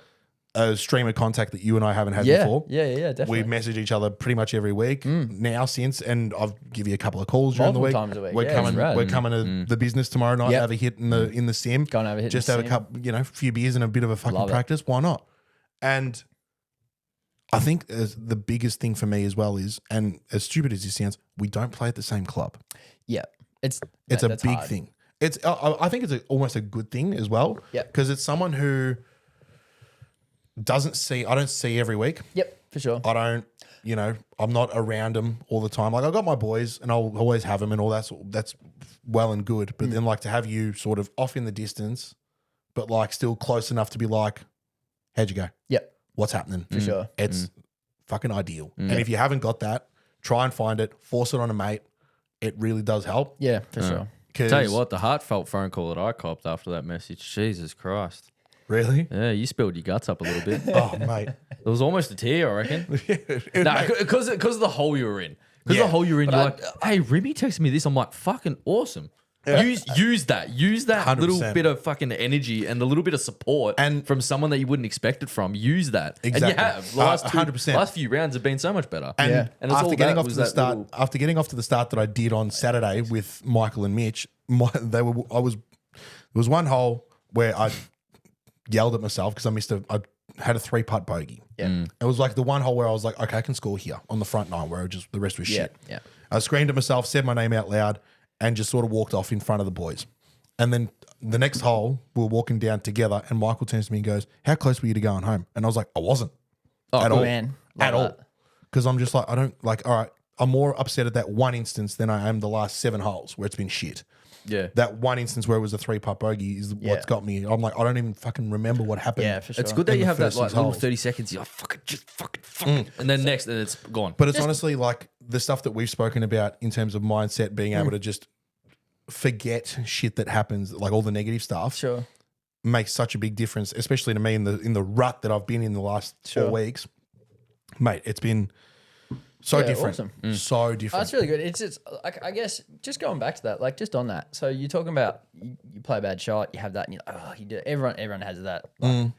a stream of contact that you and I haven't had Yeah. before. Yeah, definitely. We message each other pretty much every week now since, and I'll give you a couple of calls during the Multiple week. times a week. We're Yeah, coming. it's rad. We're coming to the business tomorrow night. Yep. Have a hit in the sim. Go and have a hit in Just the have a sim. couple, a few beers and a bit of a fucking Love it. practice. Why not? And I think the biggest thing for me as well is, and as stupid as this sounds, we don't play at the same club. Yeah. It's It's a that's big hard. thing. It's I think it's almost a good thing as well. Yep. Because it's someone who I don't see every week. Yep. For sure. I don't, I'm not around them all the time. Like I got my boys and I'll always have them and all that's well and good. But then like to have you sort of off in the distance, but like still close enough to be like, how'd you go? Yep. What's happening? For sure. It's fucking ideal. And if you haven't got that, try and find it, force it on a mate. It really does help. Yeah, for sure. Tell you what, the heartfelt phone call that I copped after that message, Jesus Christ. Really? Yeah, you spilled your guts up a little bit. Oh, mate. It was almost a tear, I reckon. No, because of the hole you were in. Because Yeah. the hole you're in, you're like, hey, Ribby texted me this. I'm like, fucking awesome. Use that 100%. little bit of fucking energy and a little bit of support And- from someone that you wouldn't expect it from. Use that. Exactly. And you have. The last 100%. last few rounds have been so much better. And, Yeah. And it's all after getting that off to was the that start, little- after getting off to the start that I did on Saturday with Michael and Mitch, there was one hole where I yelled at myself because I had a 3-putt bogey. Yeah. It was like the one hole where I was like, okay, I can score here on the front nine, where the rest was Yeah. shit. Yeah. I screamed at myself, said my name out loud, and just sort of walked off in front of the boys. And then the next hole, we were walking down together, and Michael turns to me and goes, "How close were you to going home?" And I was like, "I wasn't at all, man. at Love all," that. because I'm just like, I don't like. All right, I'm more upset at that one instance than I am the last 7 holes where it's been shit. Yeah. That one instance where it was a 3-putt bogey is what's got me. I'm like, I don't even fucking remember what happened. Yeah, for sure. It's good that in you the have that first like 6 little holes. 30 seconds. You're like, fucking. And then next, and it's gone. But it's honestly like the stuff that we've spoken about in terms of mindset, being able to just forget shit that happens, like all the negative stuff, Sure. makes such a big difference, especially to me in the rut that I've been in the last 4 weeks. Mate, it's been so Yeah, different. awesome. So Oh, different. that's really good. It's like, I guess just going back to that, like just on that. So you're talking about you play a bad shot, you have that, and you're like, oh, you do. Everyone has that. Like,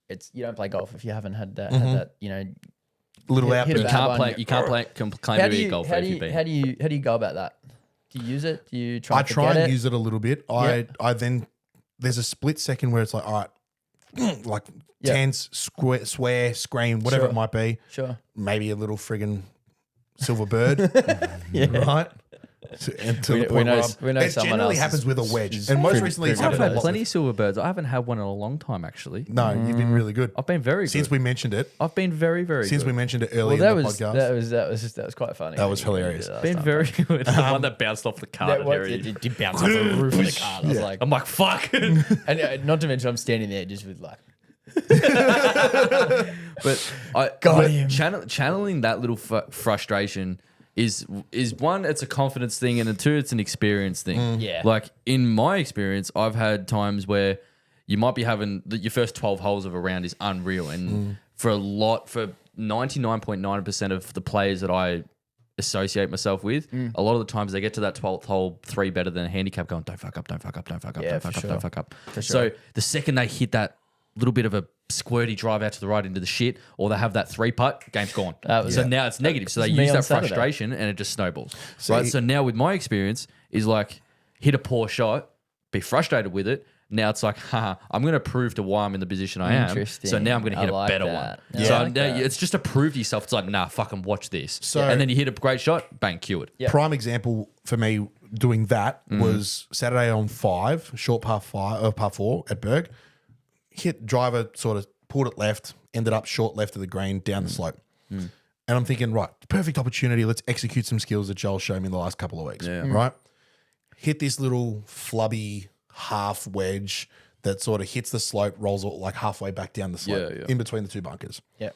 it's you don't play golf if you haven't had that. Had that, Little hit outburst. a You bad can't one. play. You can't play. Claim to be a golfer if you've been. How do you go about that? Do you use it? Do you try? I And try forget and it? use it a little bit. I then there's a split second where it's like, all right, like Yeah. tense, swear, scream, whatever Sure. it might be. Sure. Maybe a little friggin' silver bird, right? And to We- the we point know- where we know it someone generally else happens is- with a wedge, is and most pretty- recently it's pretty I've happened good a had lot plenty with- of silver birds. I haven't had one in a long time, actually. No, you've been really good. I've been very good. Since we mentioned it, I've been very, very since good. we mentioned it Well, earlier that in the was podcast. that was quite funny. That was hilarious. been very good. The one that bounced off the car. That at was, Heritage. it did bounce off the roof of the car. I was like, I'm like, fuck. and not to mention, I'm standing there just with like, But I Got him. channeling that little frustration is one, it's a confidence thing, and two, it's an experience thing. Yeah. Like in my experience, I've had times where you might be having your first 12 holes of a round is unreal, and for 99.9% of the players that I associate myself with, a lot of the times they get to that 12th hole 3 better than a handicap, going, don't fuck up, don't fuck up, don't fuck up, Yeah, don't for fuck up, sure. don't fuck up. sure. So the second they hit that little bit of a squirty drive out to the right into the shit, or they have that 3-putt, game's gone. That was- So now it's negative. So they was me use on that Saturday. frustration and it just snowballs. See- right. So now with my experience is like hit a poor shot, be frustrated with it. Now it's like, haha, I'm going to prove to why I'm in the position I am. Interesting. So now I'm going to hit I like a better that. one. Yeah. So I like now that. it's just to prove to yourself. It's like, nah, fucking watch this. So- and then you hit a great shot, bang, cured. Yep. Prime example for me doing that was Saturday on 5, short par 4 at Berg. Hit driver, sort of pulled it left, ended up short left of the green down the slope. And I'm thinking, right, perfect opportunity. Let's execute some skills that Joel showed me in the last couple of weeks. Right? Hit this little flubby half wedge that sort of hits the slope, rolls like halfway back down the slope Yeah, yeah. in between the 2 bunkers. yeah,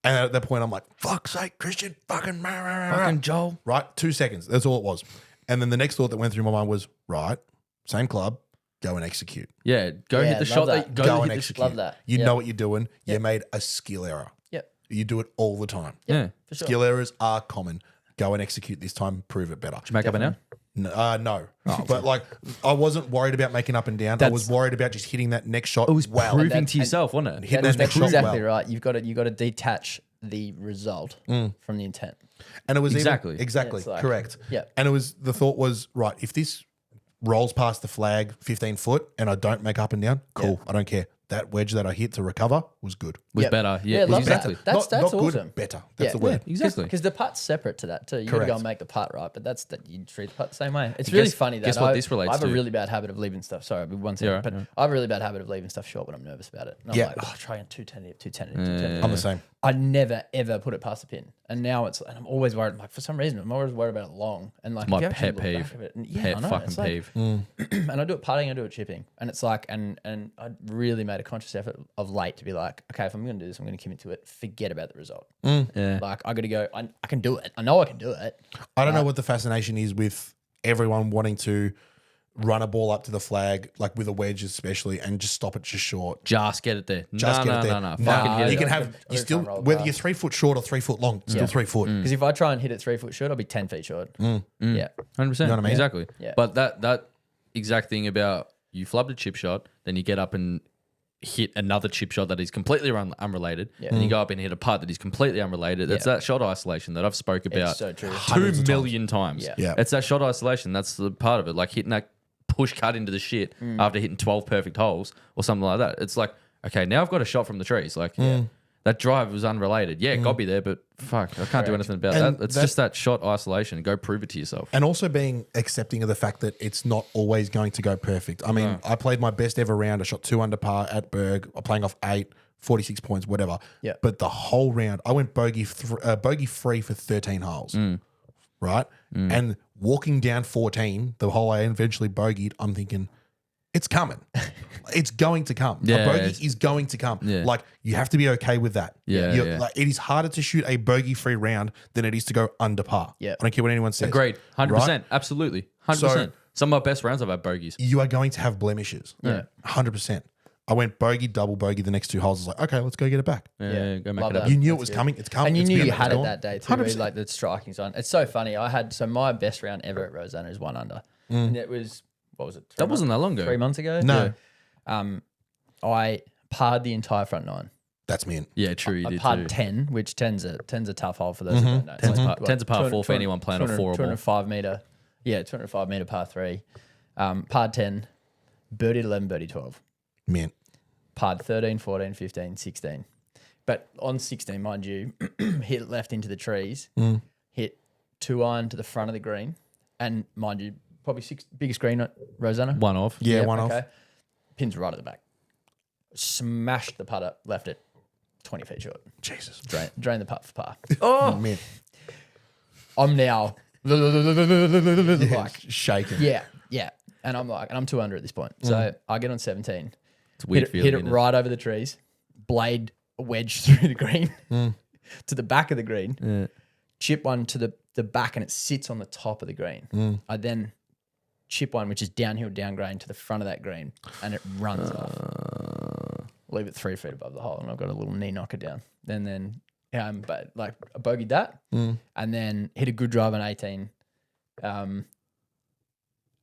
And at that point, I'm like, fuck's sake, Christian, fucking Joel. Right? 2 seconds. That's all it was. And then the next thought that went through my mind was, right, same club, go and execute. Yeah, go Yeah, hit the love shot. that. Go Go hit and the execute. love that. You Yeah. know what you're doing. You made a skill error. yep, You do it all the time. Yeah. for sure. Skill errors are common. Go and execute this time, prove it better. Did you make up an now? No. But like, I wasn't worried about making up and down. I was worried about just hitting that next shot. It was well. proving that- to yourself, wasn't it? Hit those That's next shot exactly well. right. You've got to detach the result from the intent. And it was Exactly. exactly It's like- correct. Yeah. And it was the thought was right. If this rolls past the flag 15 foot and I don't make up and down, cool. I don't care. that wedge that I hit to recover was good. Was Yep. better. Yeah, love exactly. that. That's not good, awesome. better. That's the Yeah. word. Exactly. Because the putt's separate to that too. You got to Correct. go and make the putt right, but that's that you treat the putt the same way. It's really funny that guess what I, this relates I have a to? really bad habit of leaving stuff. Sorry, one second. Yeah, but yeah. I have a really bad habit of leaving stuff short when I'm nervous about it. And I'm Yeah. like, oh, try and 210 it, 210 it, 210 it. I'm the same. I never ever put it past the pin, and now and I'm always worried. Like for some reason, I'm always worried about it long, and like My if you actually pet look back peeve. of it, and yeah, Pet I know, fucking it's like- peeve. and I do it putting, I do it chipping, and it's like, and I really made a conscious effort of late to be like, okay, if I'm going to do this, I'm going to commit to it. Forget about the result. Yeah. Like I got to go. I can do it. I know I can do it. I don't know what the fascination is with everyone wanting to run a ball up to the flag, like with a wedge especially, and just stop it just short. Just get it there. Just get it there. No. Nah, Fucking hit you it. can I'm have gonna you try still and roll whether past. you're 3 foot short or 3 foot long, still 3 foot. Because if I try and hit it 3 foot short, I'll be 10 feet short. Yeah. 100%. You know what I mean? Exactly. Yeah. But that exact thing about you flubbed a chip shot, then you get up and hit another chip shot that is completely unrelated, Yeah. and you go up and hit a putt that is completely unrelated. It's Yeah. that shot isolation that I've spoke about so true. 2 million times. Yeah. Yeah. It's that shot isolation. That's the part of it. Like hitting that push cut into the shit after hitting 12 perfect holes or something like that. It's like, okay, now I've got a shot from the trees. Like that drive was unrelated. Yeah, it got me there, but fuck, I can't do anything about And that. It's that- just that shot isolation. Go prove it to yourself. And also being accepting of the fact that it's not always going to go perfect. I mean, I played my best ever round. I shot 2 under par at Berg. I'm playing off 8, 46 points, whatever. Yeah. But the whole round, I went bogey free for 13 holes, right? And walking down 14, the hole I eventually bogeyed, I'm thinking, it's coming. It's going to come. Yeah, a bogey it's- is going to come. Yeah. Like, you have to be okay with that. Yeah, You're- yeah. Like, it is harder to shoot a bogey-free round than it is to go under par. Yeah. I don't care what anyone says. Agreed. 100%. Right? Absolutely. 100%. So- Some of my best rounds I've had bogeys. You are going to have blemishes. Yeah. 100%. I went bogey, double bogey the next 2 holes. I was like, okay, let's go get it back. Yeah, go make Love it up. that. You knew it That's was good. coming. It's coming. And you It's knew been you had it gone. that day too. 100%. Like the striking's on. It's so funny. I had my best round ever at Rosanna is 1 under, and it was what was it? That wasn't that long ago. 3 months ago. No. I parred the entire front 9. That's me. Yeah, true. You I did parred too. 10, which 10's a tough hole for those who don't know. It's 10's like, par- what, 10's a par 200 4 for anyone playing off 4 or more. 205 meter. Yeah, 205 meter par 3. Parred 10, birdied 11, birdie 12. Man. Parred 13, 14, 15, 16. But on 16, mind you, hit left into the trees, hit 2-iron to the front of the green, and mind you, probably biggest green at Rosanna. One off. Yeah, one off. Pins right at the back. Smashed the putter, left it 20 feet short. Jesus. Drain the putt for par. Oh, man. I'm now like, Shaking. yeah. And I'm like, and I'm 2 under at this point. So I get on 17. It's a weird hit feeling. it isn't it? right over the trees, blade wedge through the green to the back of the green, chip one to the back, and it sits on the top of the green. I then chip one, which is downhill, down grain, to the front of that green, and it runs off. Leave it 3 feet above the hole, and I've got a little knee knocker down. Then but like I bogeyed that, and then hit a good drive on 18.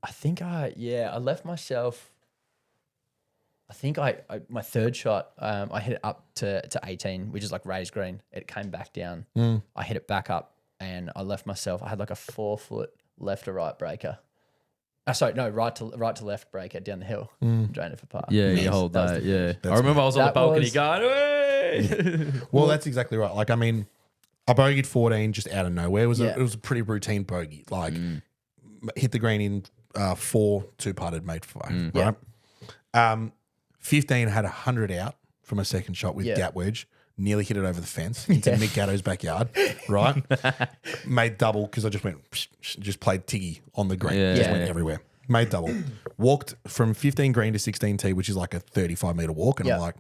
I think I left myself. I think I my third shot, I hit it up to 18, which is like raised green. It came back down. I hit it back up, and I left myself. I had like a 4 foot left to right breaker. Right to left breaker down the hill. Drained it for par. Yeah, you hold That was that. the Yeah. That's I remember I was on the that balcony was- going, "Hey!" Well, that's exactly right. Like, I mean, I bogeyed 14 just out of nowhere. It was Yeah. it was a pretty routine bogey. Like, hit the green in 4, 2 putted, made 5. Right. 15 had 100 out from a second shot with gap wedge. Nearly hit it over the fence into Mick Gatto's backyard. Right. Made double because I just played Tiggy on the green. Yeah. Just Yeah. went everywhere. Made double. Walked from 15 green to 16 tee, which is like a 35-meter walk. And I'm like,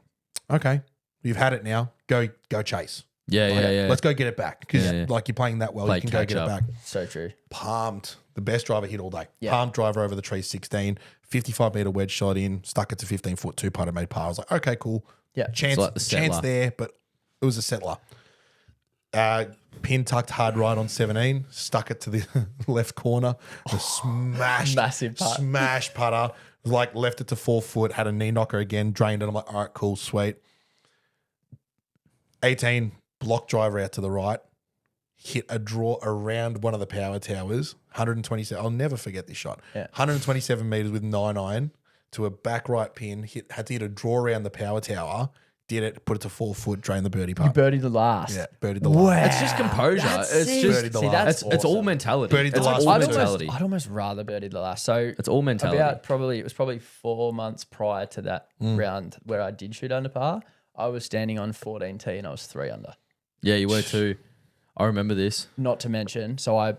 okay, you've had it now. Go chase. Yeah, Like, yeah, yeah. Let's go get it back. Because Yeah. like you're playing that well, Play you can go catch get up. it back. So true. Palmed. The best driver hit all day. Yeah. Palmed driver over the tree, 16, 55-meter wedge shot in, stuck it to 15-foot 2-putter, made par. I was like, okay, cool. Yeah. Chance, like the chance settler. there, but it was a settler. Pin tucked hard right on 17, stuck it to the left corner, the Massive putt. smash putter. Like left it to 4 foot, had a knee knocker again, drained it. I'm like, all right, cool, sweet. 18, block driver out to the right, hit a draw around one of the power towers, 127. I'll never forget this shot. Yeah. 127 meters with 9 iron, to a back right pin, had to hit a draw around the power tower, did it, put it to 4 foot, drain the birdie You putt. birdied the last. Yeah, birdied the last. It's just composure. That's It's sick. just Birdied the See, last. that's it's all awesome. mentality. Birdied the It's last all one too. mentality. I'd almost rather birdied the last. So It's all mentality. it was probably 4 months prior to that round where I did shoot under par. I was standing on 14T and I was 3 under. Yeah, you were too. I remember this. Not to mention, so I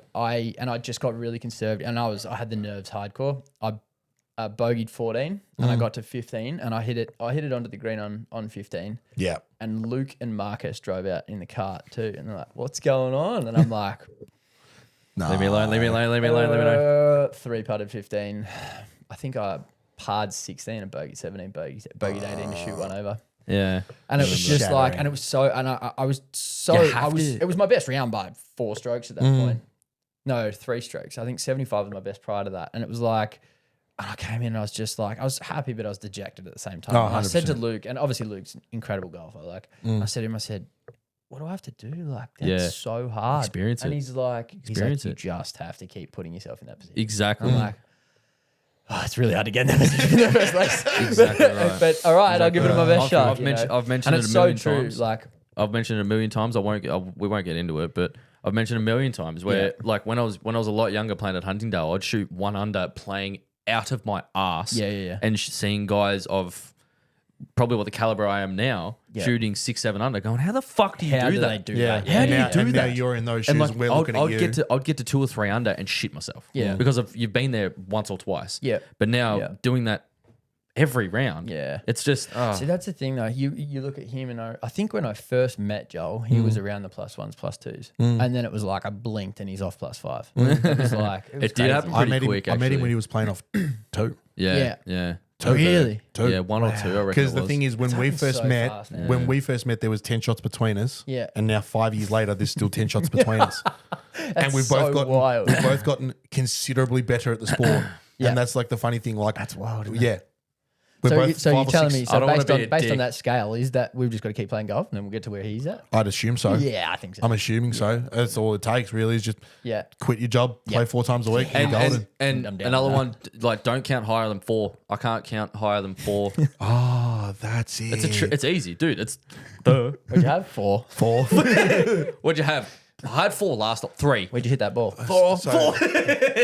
just got really conservative, and I had the nerves hardcore. I bogeyed 14, and I got to 15, and I hit it onto the green on 15. Yeah. And Luke and Marcus drove out in the cart too, and they're like, "What's going on?" And I'm like, No. Leave me alone. Leave me alone. Leave me alone. Leave me alone. 3 putted 15. I think I parred 16 and bogeyed 17, bogeyed 18 to shoot one over. Yeah. And it was just Shattering. like, and it was so, and I was so, You have to. it was my best round by 4 strokes at that point. No, 3 strokes. I think 75 was my best prior to that. And it was like, and I came in and I was just like, I was happy, but I was dejected at the same time. Oh, And I said to 100%. Luke, and obviously Luke's an incredible golfer. Like, I said to him, I said, what do I have to do? Like, that's Yeah. so hard. Experience and it. he's like, Experience you it. just have to keep putting yourself in that position. Exactly. I'm like, oh, it's really hard to get in that position in the first place. Exactly right. But all right, I'll give it my best I've- shot. I've you mentioned- know? I've mentioned and it it's a million so true. times. Like, I've mentioned it a million times. We won't get into it, but I've mentioned a million times where, like, when I was a lot younger playing at Huntingdale, I'd shoot 1 under playing out of my ass. Yeah. And seeing guys of probably what the caliber I am now shooting 6, 7 under, going, how the fuck do you how do do that? they do Yeah. that? How do you now, do and now that? you're in those shoes. And like, we're looking at you. I'd get to 2 or 3 under and shit myself. Yeah. Because you've been there once or twice. Yeah. But now Yeah. doing that every round. Yeah. It's just, See, that's the thing though. You look at him, and I think when I first met Joel, he was around the +1s, +2s, and then it was like I blinked and he's off +5. It was like it, was It did crazy. happen. I pretty met him. quick, I met him actually. when he was playing off 2. yeah. Yeah. Two. Really? 2. Yeah, 1 or 2, I reckon. Because it the was. thing is, when we happened first so met, fast, man. there was 10 shots between us. Yeah. And now 5 years later, there's still 10 shots between us. And we've so wild. we've both gotten considerably better at the sport. Yeah. And that's like the funny thing. Like that's wild, isn't Yeah. We're both So 5 you're or telling 6 me, I so don't wanna based be on a based on dick. that scale, is that we've just got to keep playing golf and then we'll get to where he's at? I'd assume so. Yeah, I think so. I'm assuming so. That's all it takes, really, is just Yeah. quit your job, play 4 times a week, and you're golden. And I'm down another with one, like, don't count higher than 4. I can't count higher than 4. Oh, that's it. It's easy, dude. It's the. What'd you have? 4. 4. What'd you have? I had 4 last. 3. Where'd you hit that ball? So,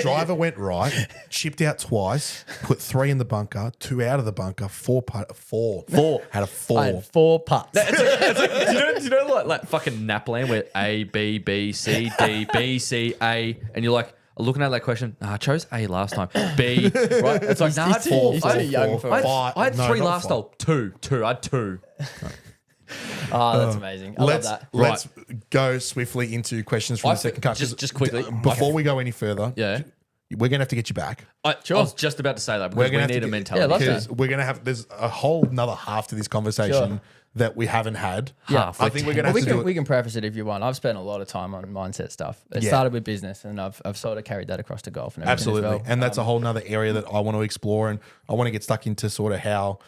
driver went right, chipped out twice, put 3 in the bunker, 2 out of the bunker, 4 putt, 4. 4. Had a 4. I had 4 putts. do you know like fucking Napland where A, B, B, C, D, B, C, A, and you're like looking at that question. I chose A last time. B, right? It's like nah, I had He's 4. too I had young 4. for I it. had, I had No, 3 not last 5. hole. 2. I had 2. Oh, that's amazing. I love that. Let's go swiftly into questions from the second cut. Just quickly. Before we go any further, Yeah. we're going to have to get you back. I was just about to say that because we have need to a get- mentality. Yeah, love Because we're going to have, there's a whole another half to this conversation Sure. that we haven't had. Yeah. I think we're going to Well, have to do it. we can preface it if you want. I've spent a lot of time on mindset stuff. It Yeah. started with business, and I've sort of carried that across to golf and everything Absolutely. as well. And that's a whole nother area that I want to explore. And I want to get stuck into sort of how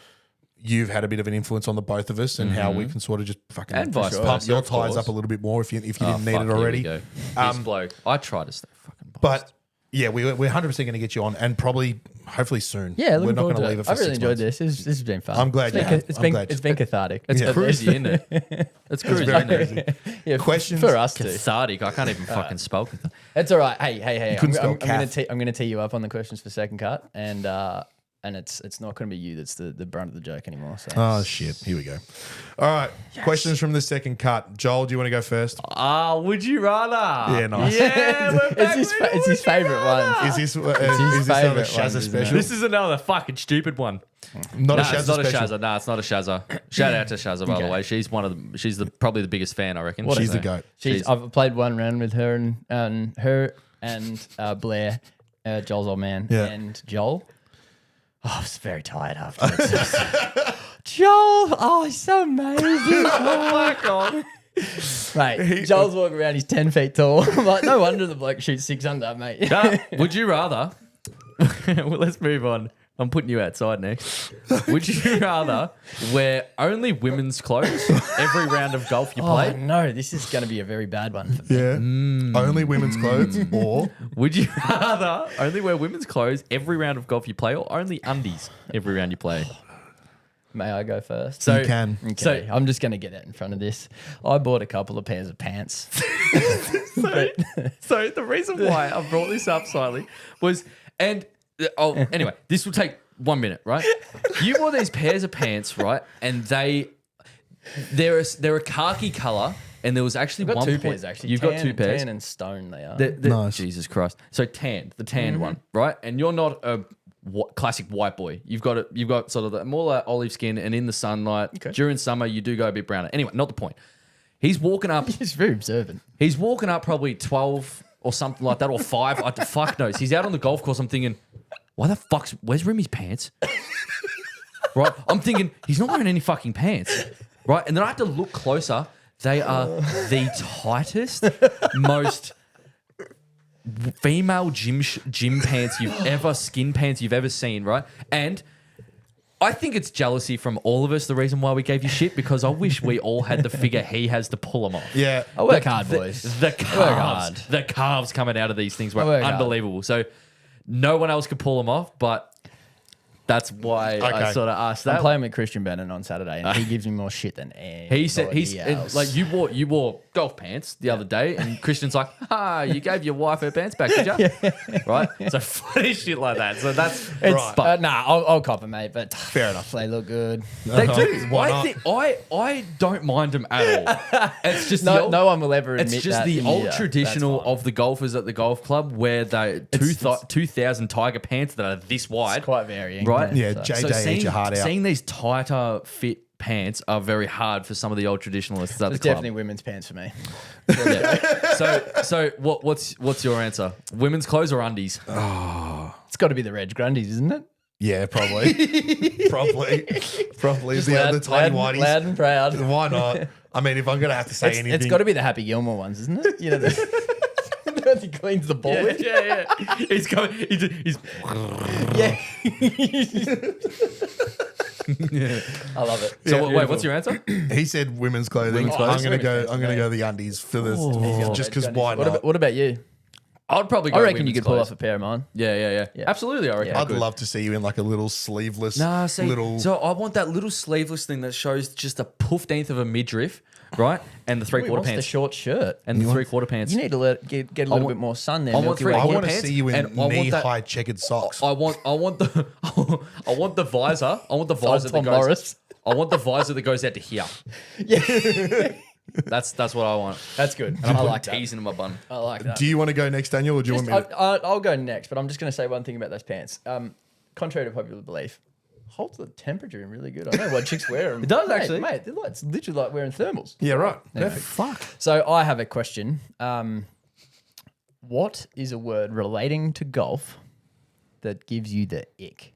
you've had a bit of an influence on the both of us and how we can sort of just fucking And vice pump versa, your of tires course. up a little bit more if you didn't Oh, need fuck, it here we already. go. This bloke. I try to stay fucking But yeah, we're 100% going to get you on and probably, hopefully soon. Yeah, we're looking not forward going to leave it. it for I've really 6 enjoyed months. this. This has been fun. I'm glad you have. I'm glad. It's been cathartic. It's Yeah. cruisy, isn't it? It's cruisy, very isn't it? Yeah, Questions? for us too. Cathartic. I can't even fucking spell. It's all right. Hey. couldn't spell I'm going to tee you up on the questions for second cut, and it's not going to be you that's the brunt of the joke anymore. So Oh, shit. Here we go. All right. Questions from the second cut. Joel, do you want to go first? Would you rather? Yeah, nice. Yeah, we're back with it's his favorite one. Is this, his is this another favourite one, Shazza isn't it? special? This is another fucking stupid one. Not a Nah, Shazza it's not special. a Shazza. Nah, it's not a Shazza. Shout out to Shazza, by the Okay. way. She's probably the biggest fan, I reckon. She's the goat. I've played one round with her and Blair, Joel's old man, Yeah. and Joel. Oh, I was very tired afterwards. Joel, he's so amazing. Oh my god. Mate, Joel's walking around, he's 10 feet tall. I'm like, no wonder the bloke shoots 6 under, mate. Would you rather? Well, let's move on. I'm putting you outside next. Would you rather wear only women's clothes every round of golf you Oh play? no, this is going to be a very bad one for me. Yeah. Only women's clothes or Would you rather only wear women's clothes every round of golf you play, or only undies every round you play? May I go first? So, you can. Okay, So I'm just going to get out in front of this. I bought a couple of pairs of pants. So the reason why I brought this up slightly was, anyway, this will take 1 minute, right? You wore these pairs of pants, right? And they're a khaki color, and there was actually I've got one two point- pairs actually. You've got two pairs. Tan and stone they are. Nice. Jesus Christ! So the tanned one, right? And you're not a classic white boy. You've got sort of more like olive skin, and in the sunlight during summer you do go a bit browner. Anyway, not the point. He's walking up. He's very observant. He's walking up probably 12 or something like that, or 5. I fuck knows. He's out on the golf course. I'm thinking, where's Remy's pants? Right? I'm thinking, he's not wearing any fucking pants. Right? And then I have to look closer. They are the tightest, most female gym pants skin pants you've ever seen, right? And I think it's jealousy from all of us, the reason why we gave you shit, because I wish we all had the figure he has to pull them off. yeah. I work hard, boys. The calves coming out of these things were work hard. unbelievable. So no one else could pull them off, but that's why I Okay. sort of asked I'm that. playing with Christian Bannon on Saturday, and he gives me more shit than He said anybody else. like you wore golf pants the other day, and Christian's like, you gave your wife her pants back, did you? Right? So funny shit like that. So that's It's, But nah, I'll cop it, mate. But Fair enough. they look good. they do. Why I not? think I don't mind them at all. It's just the No, old, no one will ever admit it's just that the in old here. traditional That's fine. of the golfers at the golf club where they 2,000 tiger pants that are this wide. It's quite varying, right? Yeah, So- JJ eat your heart out. Seeing these tighter fit pants are very hard for some of the old traditionalists at the It's club. definitely women's pants for me. Yeah. So what's your answer? Women's clothes or undies? It's got to be the Reg Grundies, isn't it? Yeah, probably. probably. The tiny whiteys. loud and proud. Why not? I mean, if I'm going to have to say anything. It's got to be the Happy Gilmore ones, isn't it? You know, he cleans the ball with. Yeah. He's going. He's Yeah. I love it. So wait, what's your answer? He said women's clothing. clothes. I'm going to Women's go. I'm going to go the undies for this, just because why not? What about you? I'd probably go I reckon you women's could pull clothes. off a pair of mine. Yeah. Yeah. Absolutely, I reckon. Yeah. I I'd could. love to see you in like a little sleeveless. Nah, see, little. so I want that little sleeveless thing that shows just a poofteenth of a midriff, right? And the He three-quarter wants the pants. short shirt. And the three-quarter pants. You need to get a little want- bit more sun there. I want Milky three- Way. I quarter want to pants, see you and in I want that- knee-high checkered socks. I want the I want the visor. I want the visor that Tom goes. Morris. I want the visor that goes out to here. Yeah, That's what I want. that's good. And I I'm like putting that. teas into my bun. I like that. Do you want to go next, Daniel, or do you want me to? I'll go next, but I'm just going to say one thing about those pants. Contrary to popular belief, holds the temperature in really good. I know why chicks wear them. It does, actually. mate. It's literally like wearing thermals. Yeah, right. Anyway. Fuck. So I have a question. What is a word relating to golf that gives you the ick?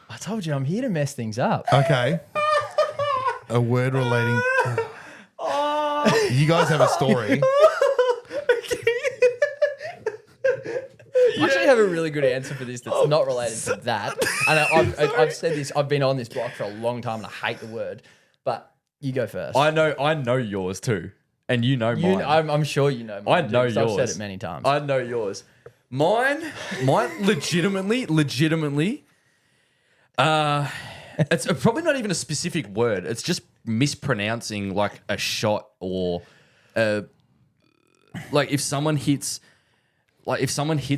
I told you I'm here to mess things up. Okay. A word relating. You guys have a story. I actually have a really good answer for this that's not related to that. And I've said this, I've been on this block for a long time and I hate the word. But you go first. I know yours too, and you know mine. I'm sure you know mine. I know too, 'cause yours. I've said it many times. I know yours. Mine, legitimately. It's probably not even a specific word. It's just mispronouncing like a shot or, like if someone hits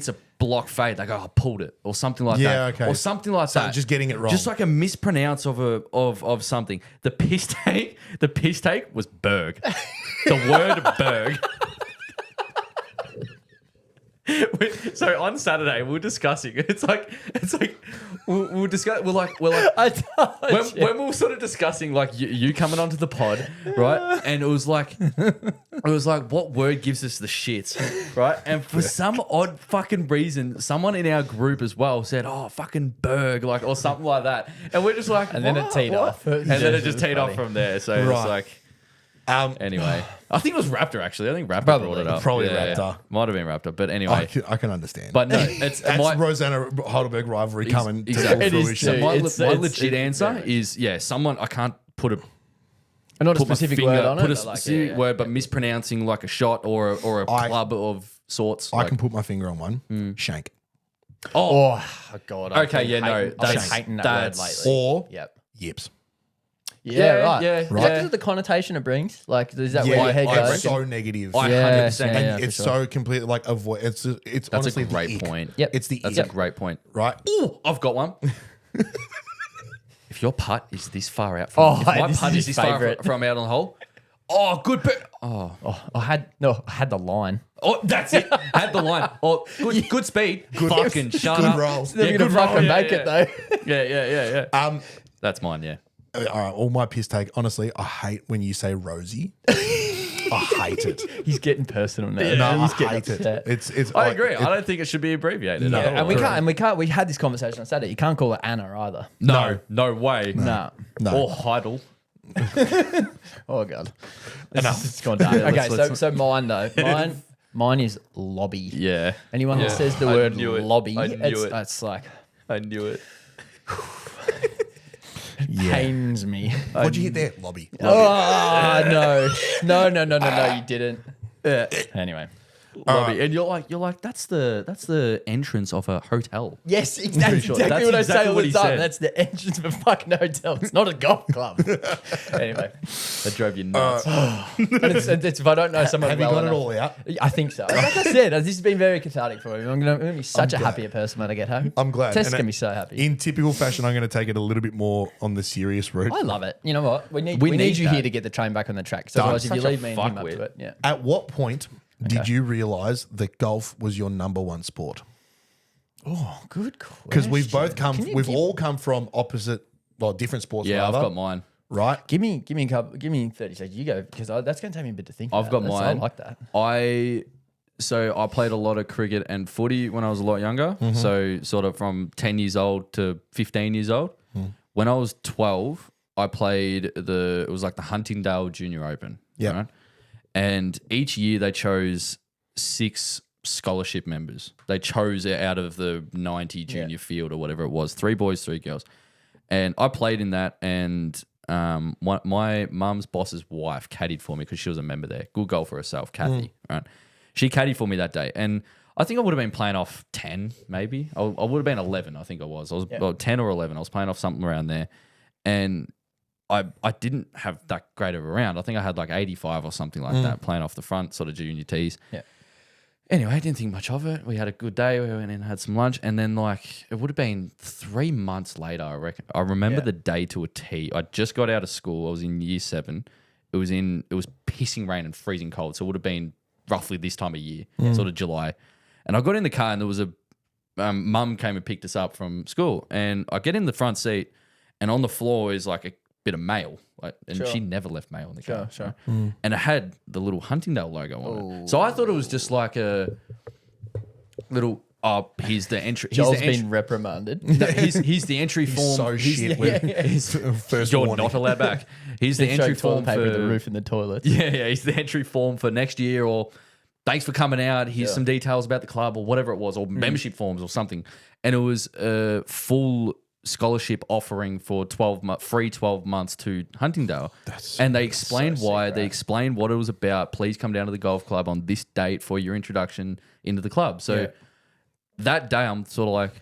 a block fade, they go, "I pulled it," or something like Yeah, that, okay. or something like So that. just getting it wrong. just like a mispronounce of something. The piss take was Berg. The word Berg. So on Saturday we were discussing. It's like we'll discuss. We're like I told you. when we were sort of discussing like you coming onto the pod, right? And it was like what word gives us the shits, right? And for some odd fucking reason, someone in our group as well said, "Oh, fucking Berg," like or something like that. And we're just like, And then it "What? teed What?" off. And then it It just was teed off funny. from there. So it was Right. like, Anyway, I think it was Raptor actually. I think Raptor Probably. brought it up. Probably Raptor. Might have been Raptor, but I anyway. can understand. But no, it's that's my, Rosanna Heidelberg rivalry coming exactly. to It full is fruition. too. my It's legit answer very- is someone I can't put a Not a put my specific finger, word on it. put a but like, specific yeah, word, but mispronouncing like a shot or a club of sorts. I like- can put my finger on one. Shank. Oh, God. I've Okay, been yeah, no, hating- I've been that's- hating that that's- word lately. Or Yep. yips. Yeah, right. yeah, Is that right. because of the connotation it brings? Like, is that where Yeah, your head it's goes? so negative. I Yeah, 100%. yeah, and for it's sure. so completely like avoid. It's That's honestly a great the ick. point. Yep. It's the That's ick, a great point. right? Ooh, I've got one. If your putt is this far out from Oh, if my this putt is is his this far favourite. from out on the hole, oh, good bet. Oh, I had the line. oh, that's it. Had the line. Oh, good speed. Fucking shut good up. roll. They're gonna fucking make it though. Yeah. That's mine. Yeah. All right, all my piss take. Honestly, I hate when you say Rosie. I hate it. He's getting personal now. No, I He's getting hate it. upset. It's. I like, agree. I don't think it should be abbreviated. No. at all. And we can't. We had this conversation on Saturday. You can't call it Anna either. No way. No. No. Or Heidel. Oh God. Enough. It's gone dark. Okay, let's- so mine though. Mine is lobby. Yeah. Anyone that says the I word knew it. lobby, I knew it. it's like I knew it. pains me. What'd you hit there? Lobby. Oh no, you didn't. Anyway. Lobby. And you're like, that's the entrance of a hotel. Yes, exactly, sure. exactly That's what I exactly say all what the he time. said. That's the entrance of a fucking hotel. It's not a golf club. Anyway, That drove you nuts. and it's if I don't know someone Have you well got it enough- all out? I think so. Like I said, this has been very cathartic for me. I'm gonna be such a happier person when I get home. I'm glad. Tess And can be so happy. In typical fashion, I'm going to take it a little bit more on the serious route. I love it. You know what? We need need you that. here to get the train back on the track. So otherwise, if you Such a leave me and him up fuckwit. to it, yeah. At what point did you realize that golf was your number one sport? Oh, good question. Because we've both Can you we've give- all come from opposite, well, different sports. Yeah, I've rather, got mine. right. Give me a couple. Give me 30 seconds. You go because that's going to take me a bit to think. I've about. got That's- mine. I like that. I played a lot of cricket and footy when I was a lot younger. So sort of from 10 years old to 15 years old. When I was 12, I played it was like the Huntingdale Junior Open. Yep. Right? And each year they chose 6 scholarship members. They chose it out of the 90 junior field or whatever it was. 3 boys, 3 girls. And I played in that, and my mum's boss's wife caddied for me because she was a member there. Good golfer herself, Kathy, right? She caddied for me that day. And I think I would have been playing off 10, maybe. I would have been 11, I think I was. I was well, 10 or 11. I was playing off something around there. And I didn't have that great of a round. I think I had like 85 or something like that, playing off the front, sort of junior tees. Yeah. Anyway, I didn't think much of it. We had a good day. We went in and had some lunch. And then, like, it would have been 3 months later, I reckon. I remember the day to a T. I just got out of school. I was in year 7. It was pissing rain and freezing cold. So it would have been roughly this time of year, sort of July. And I got in the car, and there was a mum came and picked us up from school. And I get in the front seat, and on the floor is like a bit of mail. And she never left mail in the car. Sure. Right? And it had the little Huntingdale logo on it. So I thought it was just like a little, here's the entry. Joel's been reprimanded. Here's the entry form. So shit. First You're warning. not allowed back. Here's the Showed entry toilet form paper for in the roof in the toilet. Yeah, he's the entry form for next year, or thanks for coming out. Here's some details about the club, or whatever it was, or membership forms or something. And it was a full scholarship offering for free 12 months to Huntingdale. And they explained why. They explained what it was about. Please come down to the golf club on this date for your introduction into the club. So that day, I'm sort of like,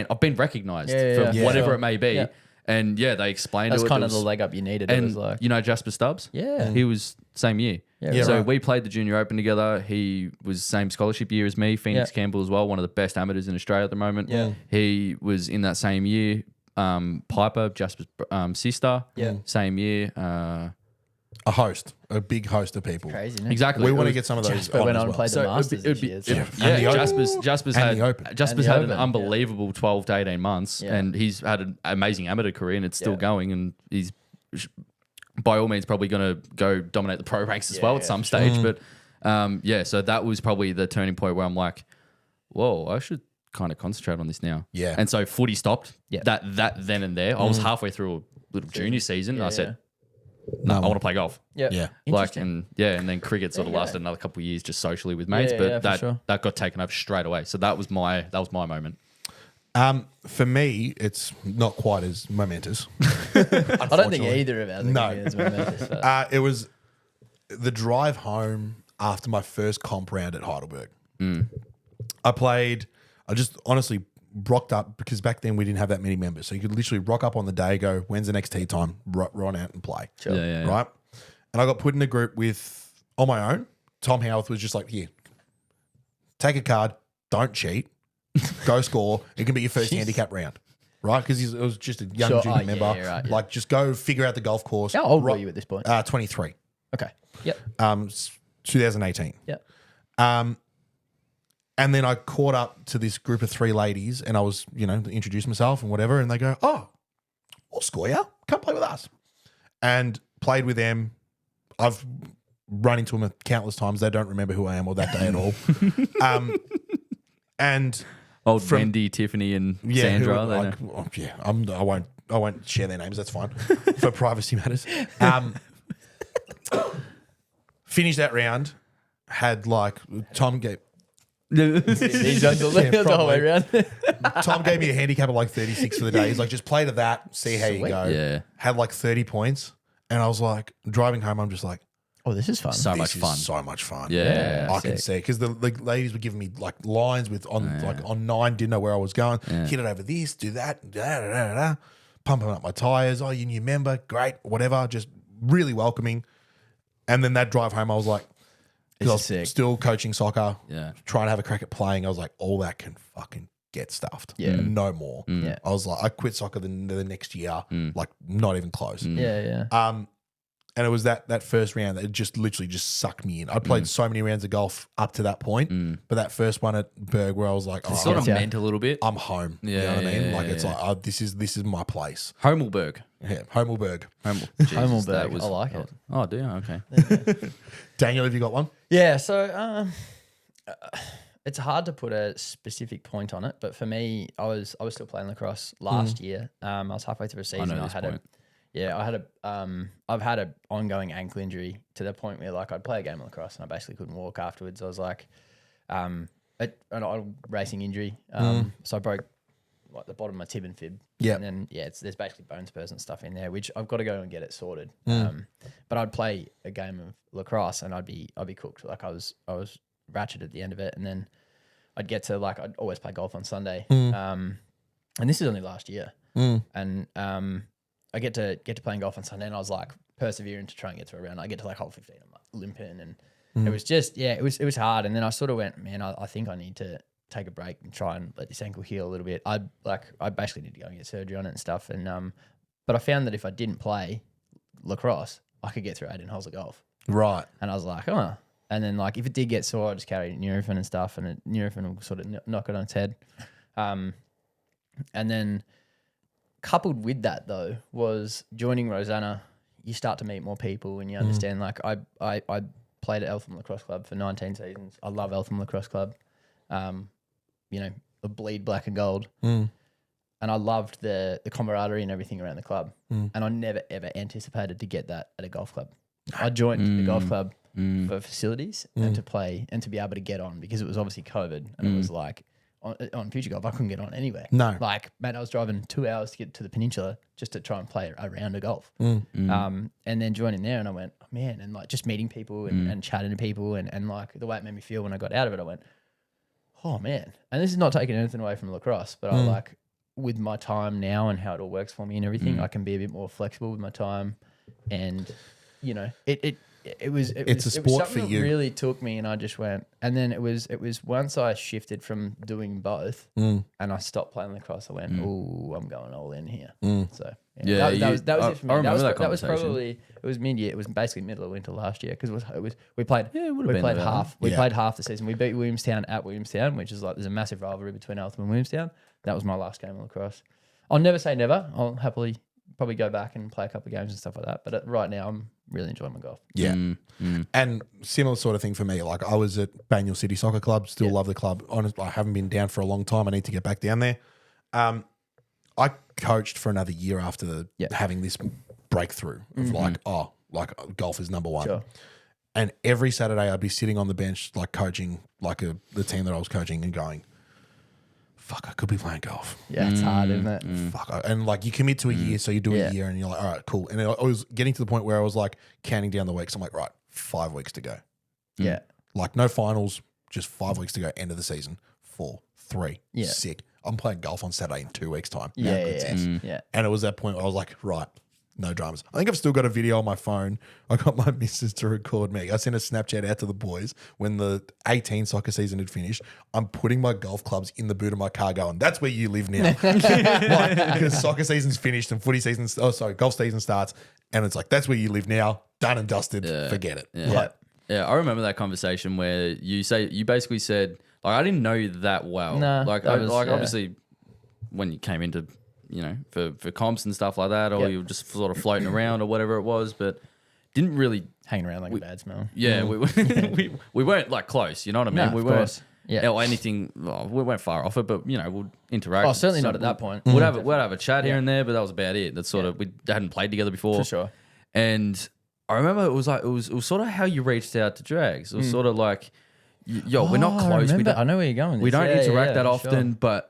I've been recognised for whatever it may be. Yeah. And they explained That's it. kind It of the was- leg up you needed. It and was like, you know Jasper Stubbs? Yeah. He was same year. Yeah, So right. we played the Junior Open together. He was same scholarship year as me. Phoenix Yeah. Campbell as well, one of the best amateurs in Australia at the moment. Yeah. He was in that same year. Piper, Jasper's sister. Yeah. Same year. A big host of people. crazy. Isn't it? Exactly. We It want to was- get some of those Jasper on went as on and well. played the So Masters this year. yeah, And the Open. Jasper's And had the Open. Jasper's And the had an Open, unbelievable 12 to 18 months, Yeah. and he's had an amazing amateur career, and it's still Yeah. going, and he's by all means probably going to go dominate the pro ranks as well at yeah, some for stage. But so that was probably the turning point where I'm like, whoa, I should kind of concentrate on this now. Yeah. And so footy stopped. Yeah. That then and there. I was halfway through a little junior season, and I said, no, I want to play golf. Yeah. Yeah. Like Interesting. and then cricket sort of lasted another couple of years just socially with mates, Yeah, but yeah, for sure. that got taken over straight away. So that was my moment. For me, it's not quite as momentous. I don't think either of ours are No. gonna be as momentous, but- It was the drive home after my first comp round at Heidelberg. I just honestly rocked up because back then we didn't have that many members. So you could literally rock up on the day, go, when's the next tee time, run out and play. Sure. Yeah. Right? And I got put in a group on my own. Tom Howarth was just like, here, take a card, don't cheat, go score. It can be your first handicap round. Right? Because it was just a young Sure. junior Oh, member. yeah, right, yeah. Like, just go figure out the golf course. How old were you at this point? 23. Okay. Yep. 2018. Yep. And then I caught up to this group of 3 ladies and I was, introduce myself and whatever. And they go, oh, we'll score you. Come play with us. And played with them. I've run into them countless times. They don't remember who I am or that day at all. And Old Wendy, Tiffany, and Sandra. I won't share their names. That's fine for privacy matters. Finished that round. Had Tom gave These guys the whole way around. Tom gave me a handicap of 36 for the day. He's like, just play to that, see how you Sweet. go. Yeah. Had 30 points, and I was like, driving home, I'm just like, Oh, this is fun. So this much is fun. so much fun. Yeah. I can see because the ladies were giving me lines on 9, didn't know where I was going. Hit it over this, do that, pumping up my tires. Oh, you new member, great, whatever. Just really welcoming. And then that drive home, I was like, because I was This is sick. still coaching soccer, Yeah. trying to have a crack at playing. I was like, all that can fucking get stuffed. Yeah. No more. Yeah. I was like, I quit soccer the next year, not even close. Yeah, yeah. And it was that first round that just literally just sucked me in. I played so many rounds of golf up to that point, but that first one at Berg where I was like, It's sort of Yeah. meant a little bit. I'm home. You know Yeah, what I mean? yeah, Like yeah, it's like this is my place. Homelberg. Yeah, Homelberg. Homelberg. I like it. Oh, do you? Okay. Daniel, have you got one? Yeah, so it's hard to put a specific point on it, but for me, I was still playing lacrosse last year. I was halfway through a season. this point. I've had an ongoing ankle injury to the point where I'd play a game of lacrosse and I basically couldn't walk afterwards. I was like, an racing injury. So I broke the bottom of my tib and fib. Yeah. And then there's basically bone spurs and stuff in there, which I've got to go and get it sorted. But I'd play a game of lacrosse and I'd be cooked. I was ratchet at the end of it, and then I'd get to I'd always play golf on Sunday. And this is only last year. And I get to playing golf on Sunday, and I was persevering to try and get to a round. I get to hole 15, I'm limping, and it was just it was hard. And then I sort of went, man, I think I need to take a break and try and let this ankle heal a little bit. I basically need to go and get surgery on it and stuff. And but I found that if I didn't play lacrosse, I could get through 18 holes of golf. Right. And I was like, oh. And then if it did get sore, I just carry Nurofen and stuff, and Nurofen will sort of knock it on its head. And then coupled with that though was joining Rosanna. You start to meet more people, and you understand. I played at Eltham Lacrosse Club for 19 seasons. I love Eltham Lacrosse Club. The bleed black and gold. And I loved the camaraderie and everything around the club. And I never ever anticipated to get that at a golf club. I joined the golf club for facilities and to play and to be able to get on, because it was obviously COVID, and it was on Future Golf, I couldn't get on anywhere. No. Man, I was driving 2 hours to get to the peninsula just to try and play a round of golf. And then joining there, and I went, oh, man, and just meeting people and chatting to people and the way it made me feel when I got out of it, I went, oh, man. And this is not taking anything away from lacrosse, but I with my time now and how it all works for me and everything, I can be a bit more flexible with my time. And, it was a sport for something you. that really took me, and I just went. And then it was once I shifted from doing both, and I stopped playing lacrosse, I went, "Oh, I'm going all in here." So Yeah, that was it for me. I remember that that was conversation. probably it was mid-year. It was basically middle of winter last year, because we played. Yeah, it would've we been played there, half. huh? We Yeah. played half the season. We beat Williamstown at Williamstown, which is there's a massive rivalry between Eltham and Williamstown. That was my last game of lacrosse. I'll never say never. I'll happily probably go back and play a couple of games and stuff like that. But right now, I'm really enjoying my golf. Yeah. And similar sort of thing for me. I was at Banyule City Soccer Club, still love the club. Honestly, I haven't been down for a long time. I need to get back down there. I coached for another year after having this breakthrough of like golf is number one. Sure. And every Saturday I'd be sitting on the bench like coaching like the team that I was coaching and going, fuck, I could be playing golf. Yeah, it's hard, isn't it? Fuck. And like you commit to a year, so you do a year and you're like, all right, cool. And I was getting to the point where I was like counting down the weeks. I'm like, right, 5 weeks to go. Yeah. Like no finals, just 5 weeks to go, end of the season. 4, 3, Yeah. sick. I'm playing golf on Saturday in 2 weeks' time. How Yeah, good's yeah, this? yeah. And it was that point where I was like, right, no dramas. I think I've still got a video on my phone. I got my missus to record me. I sent a Snapchat out to the boys when the 18 soccer season had finished. I'm putting my golf clubs in the boot of my car going, that's where you live now. Because soccer season's finished and golf season starts. And it's like, that's where you live now. Done and dusted. Forget it. Yeah. Like, Yeah, I remember that conversation where you basically said, like, I didn't know you that well. No, like, that was- yeah. obviously when you came into, for comps and stuff like that, or you were just sort of floating around or whatever it was, but didn't really, Hanging around like a bad smell. we weren't like close, you know what I mean? No, we of weren't, course. Yeah. or anything, we weren't far off it, but, we'd interact. Oh, certainly not at that point. We'd have a chat here and there, but that was about it. That's sort of, we hadn't played together before. For sure. And I remember it was sort of how you reached out to Drags. It was sort of like, we're not close. I know where you're going with We this. don't Yeah, interact yeah, that for often, sure. but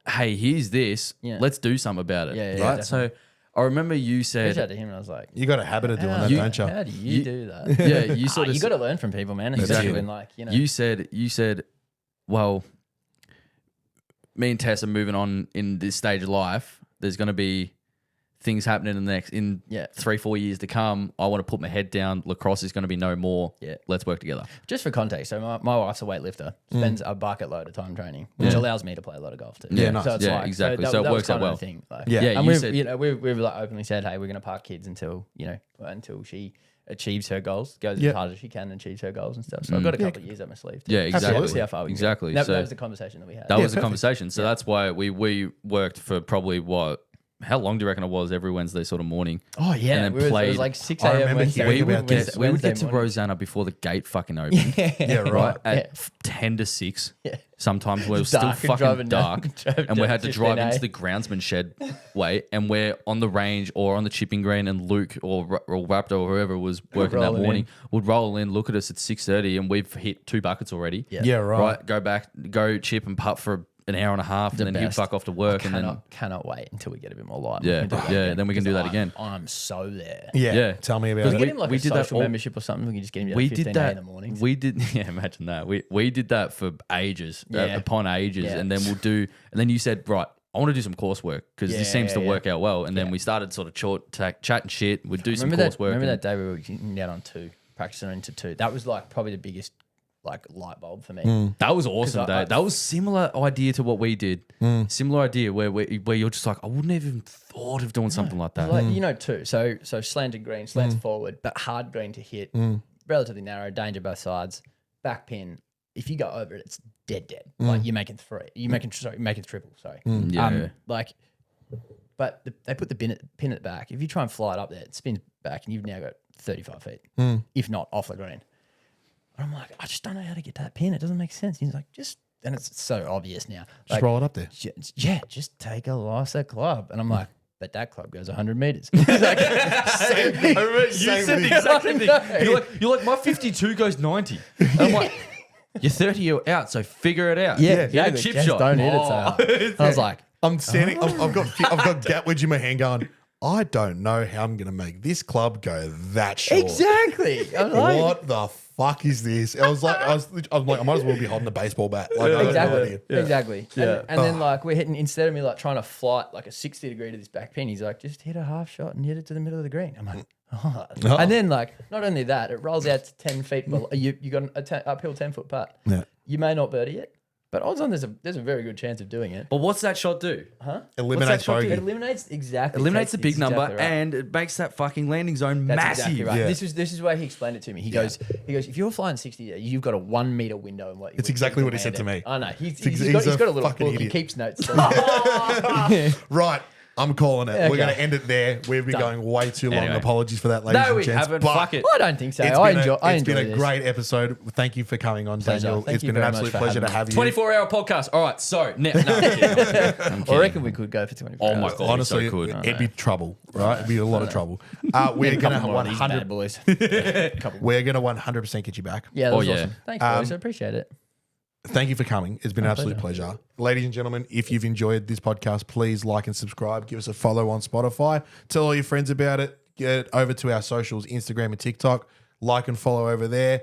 hey, here's this. Yeah. Let's do something about it. Yeah, yeah, right. definitely. So I remember you Reached out said, to him and I was like, you got a habit of doing that, don't you? how do you do that? yeah, you sort of, You got to learn from people, man. Especially when like, you said, well, me and Tess are moving on in this stage of life. There's going to be things happening in 3-4 years to come. I want to put my head down. Lacrosse is going to be no more. Yeah. Let's work together. Just for context, so my wife's a weightlifter, spends a bucket load of time training, which allows me to play a lot of golf too. Yeah, nice. So it's Yeah, like, exactly. that So it was works out kind of well. the thing. Like, Yeah. Yeah, and you we've said- we've like openly said, hey, we're going to park kids until she achieves her goals, goes as hard as she can, and achieves her goals and stuff. So I've got a couple of years up my sleeve. Too. Yeah, exactly. See how far we can go. Exactly. That So- was the conversation that we had. That was a perfect. conversation. So that's why we worked for probably how long do you reckon it was every Wednesday sort of morning? Oh yeah, and then it was played. like 6 I a.m. remember Wednesday. hearing We about would this. get to morning. Rosanna before the gate fucking opened. Yeah, right. At 10 to 6. Yeah. Sometimes we're It's still dark and fucking driving down- dark. drove And we down had to drive 15A. into the groundsman shed way. And we're on the range or on the chipping green, and Luke or Raptor or whoever was working that rolling morning would roll in, look at us at 6:30, and we've hit 2 buckets already. Yeah, right. Go back, go chip and putt for an hour and a half, and then he'd best. fuck off to work. And then, Cannot wait until we get a bit more light. Yeah, We can do that yeah, again, then we can do because that again. I'm so there. Yeah. Yeah. Tell me about Because it. get him like we a did that social all- membership or something. We can just get him to we 15 did that in the mornings. We did, yeah. Imagine that. We did that for ages, Yeah. upon ages, Yeah. and then and then you said, right, I want to do some coursework because this seems to Yeah. work out well. And then we started sort of chatting shit. We'd do some remember coursework. Remember and- that day we were getting out on 2, practicing into 2. That was like probably the biggest like light bulb for me. That was awesome, I- Dave. That was similar idea to what we did. Similar idea where you're just like, I wouldn't have even thought of doing something like that. Like 2. So slanted green, slants forward, but hard green to hit, relatively narrow, danger both sides, back pin. If you go over it, it's dead. Like you're making 3. You're making triple. Sorry. Yeah. But they put the pin at the back. If you try and fly it up there, it spins back, and you've now got 35 feet, if not off the green. And I'm like, I just don't know how to get to that pin. It doesn't make sense. He's like, and it's so obvious now. Just Like, roll it up there. just take a lighter club. And I'm like, but that club goes 100 meters. He's like, same thing. You said the exact same thing. You're like, my 52 goes 90. And I'm like, you're 30 you're out, so figure it out. Yeah, Hit a exactly. chip Just shot. don't hit it so hard. I was like, I'm standing. I've got gap wedge in my hand, going. I don't know how I'm going to make this club go that short. exactly. I was like, What the fuck is this? I was like, I might as well be holding a baseball bat. Like, I had no idea. Exactly. Yeah. And then like we're hitting, instead of me like trying to flight like a 60 degree to this back pin, he's like, just hit a half shot and hit it to the middle of the green. I'm like, oh. Oh. And then like, not only that, it rolls out to 10 feet below. You got an uphill 10-foot putt. Yeah. You may not birdie it, but odds on there's a very good chance of doing it. But what's that shot do? Eliminates shot do? It bogey. eliminates exactly. Eliminates the it's big number exactly right. and it makes that fucking landing zone That's massive. exactly right. Yeah. This is why he explained it to me. He goes, if you're flying 60, you've got a 1 meter window in what. It's exactly what he said to me. I know. He's he's got a little fucking book. idiot. He keeps notes. So Right. I'm calling it. Okay. We're going to end it there. We've been going way too long. Anyway. Apologies for that, ladies No, and we gents. haven't. But Fuck it. I don't think so. It's I been enjoy. it's been a great episode. Thank you for coming on, Pleasure. Daniel. Thank It's you been an very much absolute for pleasure to having have you. 24-hour podcast. All right, so I'm kidding. I reckon we could go for 24 Oh my hours. God. Honestly, so good. it'd be trouble, right? It'd be a lot of trouble. We're going to Couple more of these bad 100. boys. We're going to 100% get you back. Yeah, that was yeah. awesome. Thanks, boys. I appreciate it. Thank you for coming. It's been an absolute pleasure. Ladies and gentlemen, if you've enjoyed this podcast, please like and subscribe. Give us a follow on Spotify. Tell all your friends about it. Get over to our socials, Instagram and TikTok. Like and follow over there.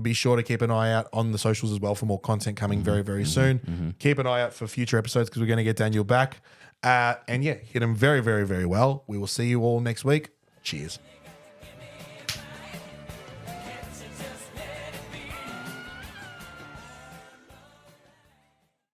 Be sure to keep an eye out on the socials as well for more content coming very, very soon. Keep an eye out for future episodes because we're going to get Daniel back. And yeah, hit him very, very, very well. We will see you all next week. Cheers.